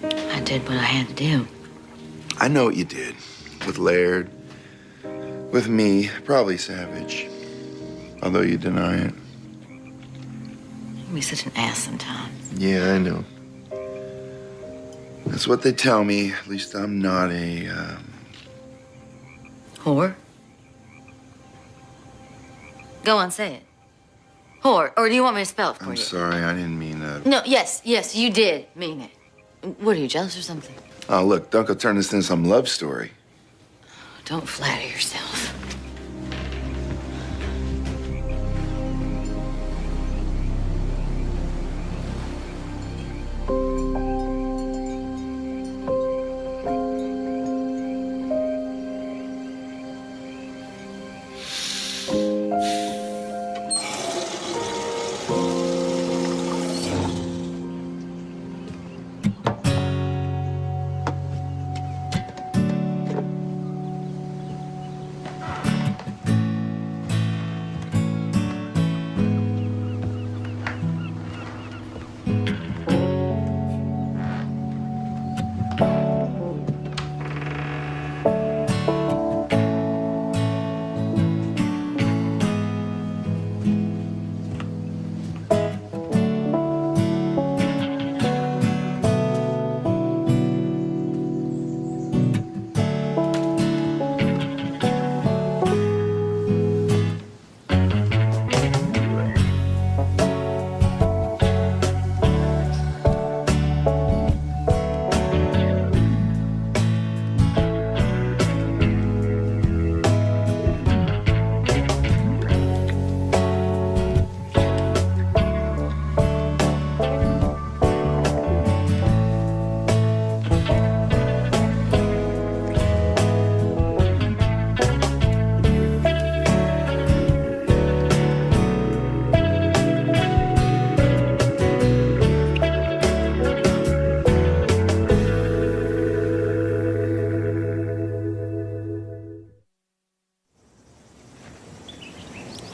I did what I had to do. I know what you did. With Laird. With me. Probably Savage. Although you deny it. You'd be such an ass sometimes. Yeah, I know. That's what they tell me. At least I'm not a, Whore? Go on, say it. Whore. Or do you want me to spell it for I'm you? sorry, I didn't mean that. No, yes, you did mean it. What, are you jealous or something? Oh, look, don't go turn this into some love story. Don't flatter yourself.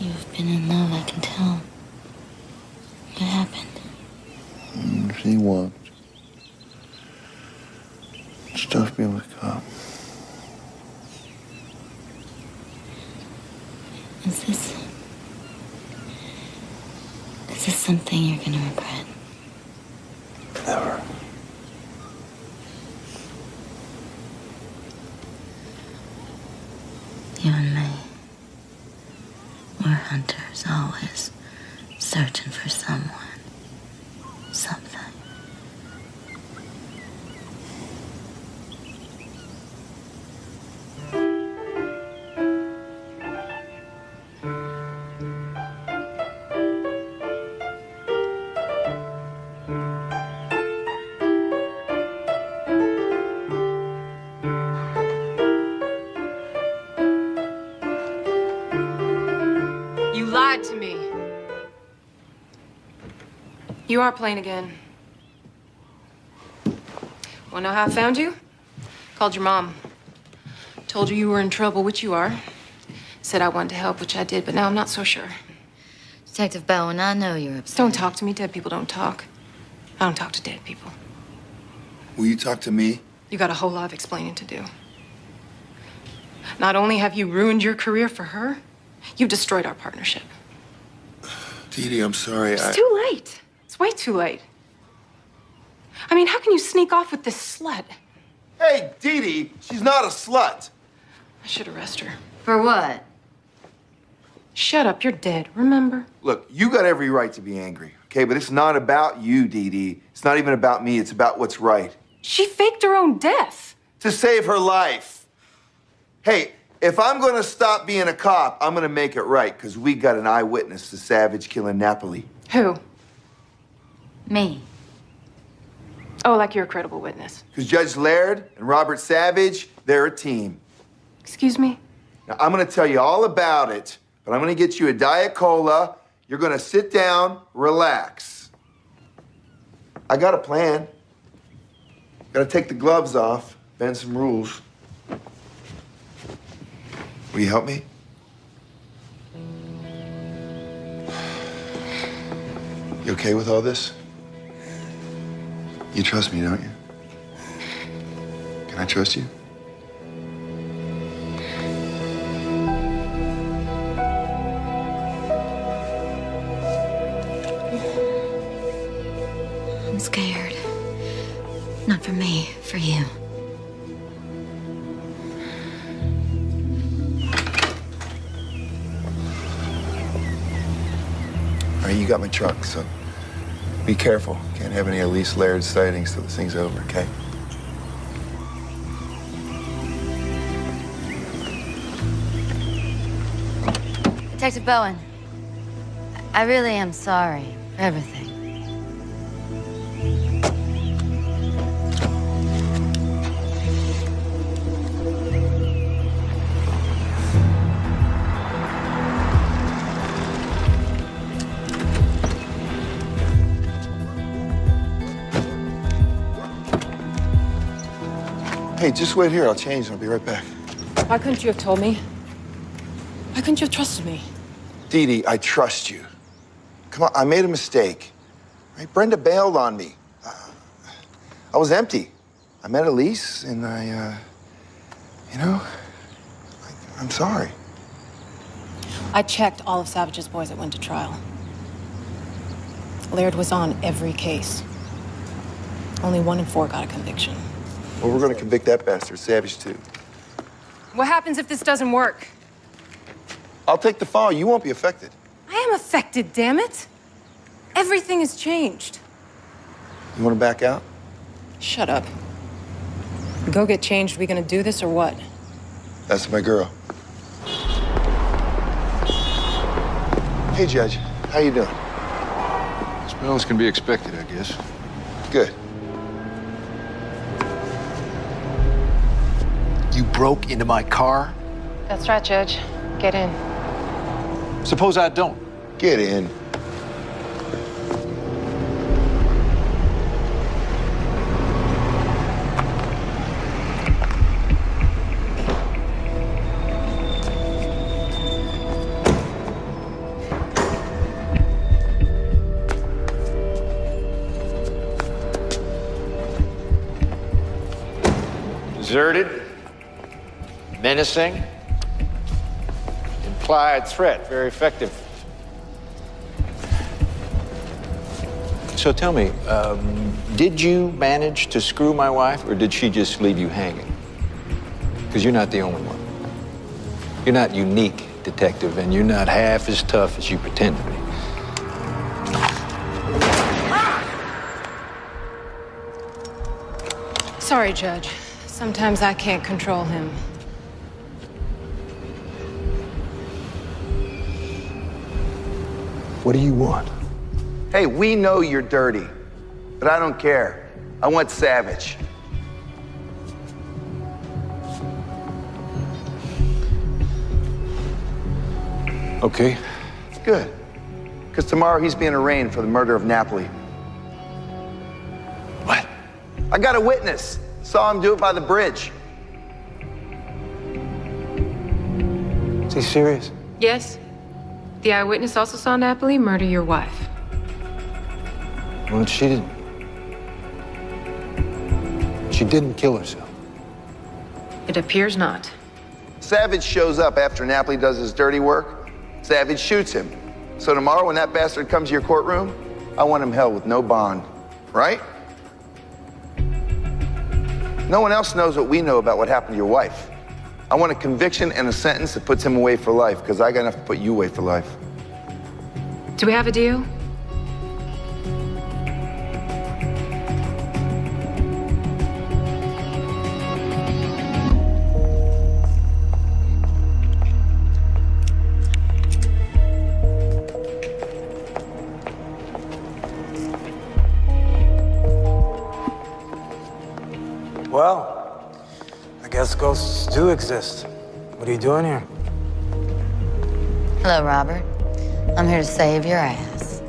You've been in love, I can tell. What happened? She walked. Stuffed me with a cop. Is this something you're gonna regret? Never. You and me. We're hunters, always searching for someone. Something. You lied to me. You are playing again. Wanna know how I found you? Called your mom. Told her you were in trouble, which you are. Said I wanted to help, which I did, but now I'm not so sure. Detective Bowen, I know you're upset. Don't talk to me. Dead people don't talk. I don't talk to dead people. Will you talk to me? You got a whole lot of explaining to do. Not only have you ruined your career for her, you've destroyed our partnership. Dee Dee, I'm sorry. It's too late. It's way too late. I mean, how can you sneak off with this slut? Hey, Dee Dee, she's not a slut. I should arrest her. For what? Shut up, you're dead, remember? Look, you got every right to be angry, okay? But it's not about you, Dee Dee. It's not even about me. It's about what's right. She faked her own death. To save her life. Hey, if I'm gonna stop being a cop, I'm gonna make it right, because we got an eyewitness to Savage killing Napoli. Who? Me. Oh, like you're a credible witness. Because Judge Laird and Robert Savage, they're a team. Excuse me? Now, I'm gonna tell you all about it, but I'm gonna get you a Diet Cola. You're gonna sit down, relax. I got a plan. Gotta take the gloves off, bend some rules. Will you help me? You okay with all this? You trust me, don't you? Can I trust you? I'm scared. Not for me, for you. All right, you got my truck, so be careful. Can't have any Elise Laird sightings till this thing's over, okay? Detective Bowen, I really am sorry for everything. Hey, just wait here. I'll change and I'll be right back. Why couldn't you have told me? Why couldn't you have trusted me? Dee Dee, I trust you. Come on, I made a mistake. Right? Brenda bailed on me. I was empty. I met Elise and I'm sorry. I checked all of Savage's boys that went to trial. Laird was on every case. Only 1 in 4 got a conviction. Well, we're gonna convict that bastard, Savage, too. What happens if this doesn't work? I'll take the fall. You won't be affected. I am affected, damn it. Everything has changed. You wanna back out? Shut up. Go get changed. We gonna do this or what? That's my girl. Hey, Judge. How you doing? Smells can be expected, I guess. Good. You broke into my car? That's right, Judge. Get in. Suppose I don't. Get in. exerted, menacing, implied threat, very effective. So tell me, did you manage to screw my wife, or did she just leave you hanging? Because you're not the only one. You're not unique, detective, and you're not half as tough as you pretend to be. Sorry, Judge. Sometimes I can't control him. What do you want? Hey, we know you're dirty, but I don't care. I want Savage. Okay. Good. Because tomorrow he's being arraigned for the murder of Napoli. What? I got a witness. Saw him do it by the bridge. Is he serious? Yes. The eyewitness also saw Napoli murder your wife. Well, she didn't. She didn't kill herself. It appears not. Savage shows up after Napoli does his dirty work. Savage shoots him. So tomorrow when that bastard comes to your courtroom, I want him held with no bond, right? No one else knows what we know about what happened to your wife. I want a conviction and a sentence that puts him away for life, because I got enough to put you away for life. Do we have a deal? Well, I guess ghosts do exist. What are you doing here? Hello, Robert. I'm here to save your ass.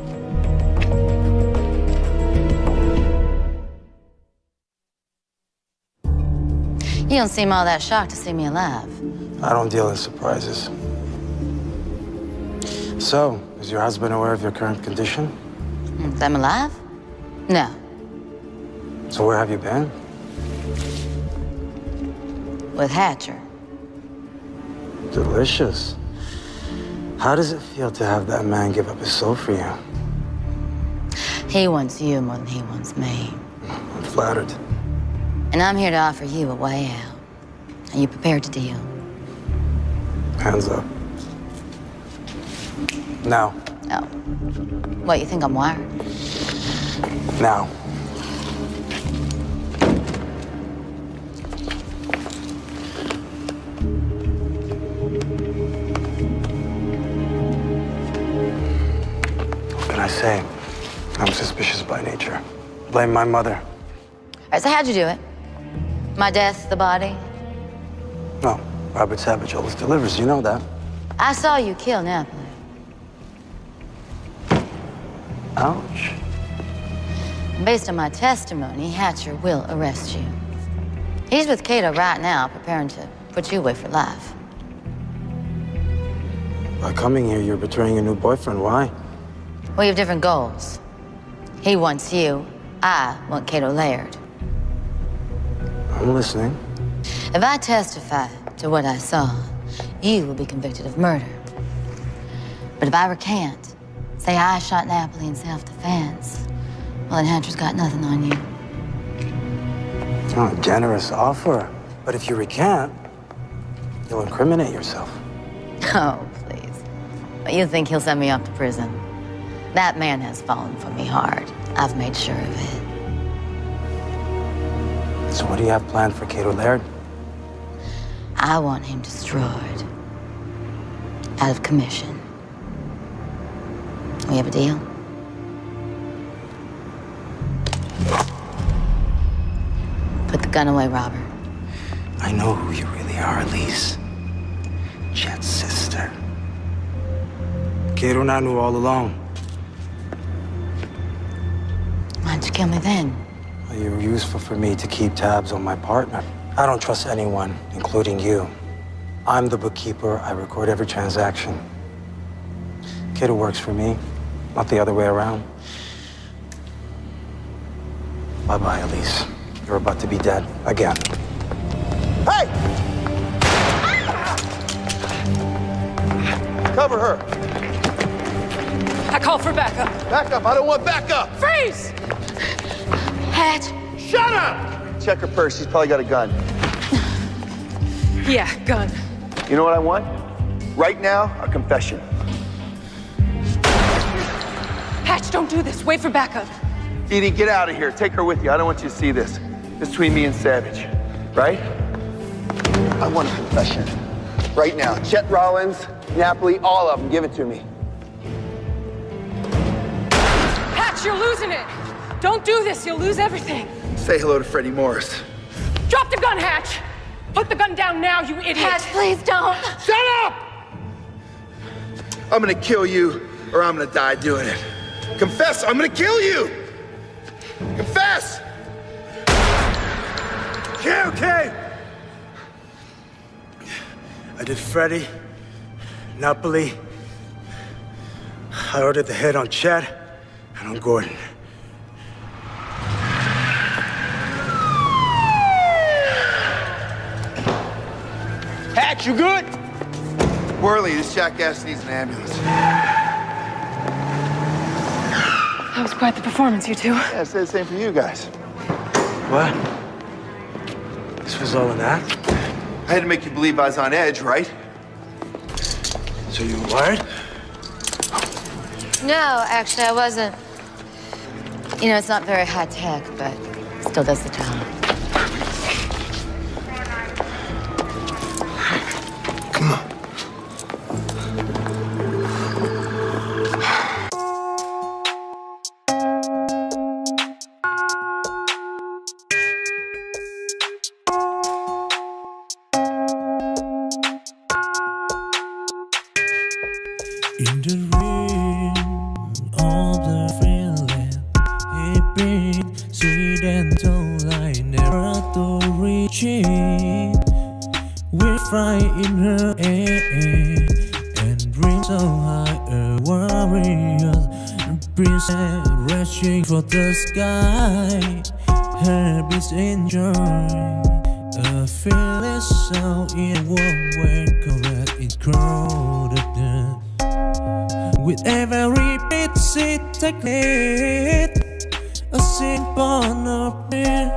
You don't seem all that shocked to see me alive. I don't deal in surprises. So, is your husband aware of your current condition? If I'm alive? No. So where have you been? With Hatcher. Delicious. How does it feel to have that man give up his soul for you? He wants you more than he wants me. I'm flattered. And I'm here to offer you a way out. Are you prepared to deal? Hands up. Now. Oh. What, you think I'm wired? Now. What can I say? I'm suspicious by nature. Blame my mother. All right, so how'd you do it? My death, the body? No, Robert Savage always delivers. You know that. I saw you kill Napoli. Ouch. Based on my testimony, Hatcher will arrest you. He's with Cato right now, preparing to put you away for life. By coming here, you're betraying your new boyfriend. Why? We have different goals. He wants you. I want Cato Laird. I'm listening. If I testify to what I saw, you will be convicted of murder. But if I recant, say I shot Napoli in self-defense, well, then Hatcher's got nothing on you. Oh, generous offer. But if you recant, you'll incriminate yourself. Oh, please. But you think he'll send me off to prison? That man has fallen for me hard. I've made sure of it. So what do you have planned for Cato Laird? I want him destroyed. Out of commission. We have a deal? Put the gun away, Robert. I know who you really are, Elise. Jet's sister. Cato and I knew all along. Why'd you kill me then? You were useful for me to keep tabs on my partner. I don't trust anyone, including you. I'm the bookkeeper. I record every transaction. Cato works for me, not the other way around. Bye-bye, Elise. You're about to be dead again. Hey! Cover her. I call for backup. Backup. I don't want backup. Freeze! Hatch. Shut up! Check her purse. She's probably got a gun. Yeah, gun. You know what I want? Right now, a confession. Hatch, don't do this. Wait for backup. Edie, get out of here. Take her with you. I don't want you to see this. It's between me and Savage, right? I want a confession. Right now. Chet Rollins, Napoli, all of them. Give it to me. Hatch, you're losing it. Don't do this. You'll lose everything. Say hello to Freddie Morris. Drop the gun, Hatch. Put the gun down now, you idiot. Hatch, please don't. Shut up! I'm gonna kill you, or I'm gonna die doing it. Confess, I'm gonna kill you! Confess! Okay. I did Freddie, Napoli. I ordered the head on Chad and on Gordon. Hatch, you good? Worley, this jackass needs an ambulance. That was quite the performance, you two. Yeah, I said the same for you guys. What? This was all an act? I had to make you believe I was on edge, right? So you were wired? No, actually, I wasn't. You know, it's not very high tech, but still does the job. Come on. In the rain, all the feeling it been sweet and told I never to reach it. We're fly in her air and dream so high, a warrior princess rushing for the sky. Her beats enjoy a fearless sound in one way correct in crowded. With every beat, she takes it, a simple of prayer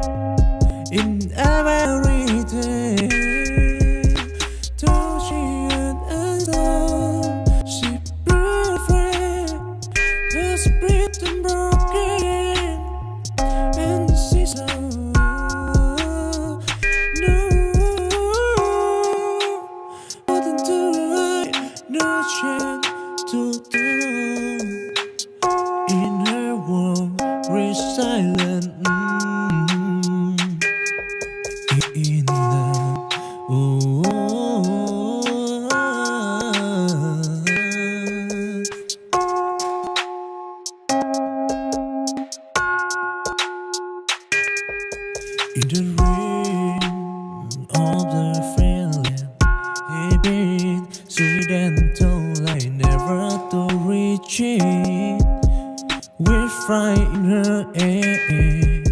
in every day. Though she and she breathes, her spirit broken, and she's no, nothing to hide, no chance to do. In her world, resilient. In the in the rain, all the feeling it been sweet and told I never to reach it. We're fly in her air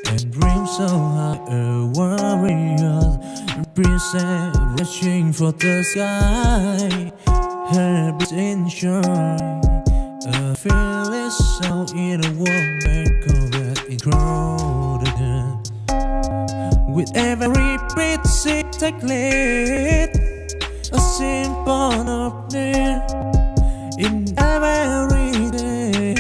and dream so high, a warrior princess rushing for the sky. Her beats enjoy a fearless sound in a woman correct in crowded. With every beat, she takes lead, a simple of there in every day.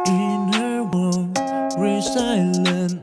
In her world, resilient.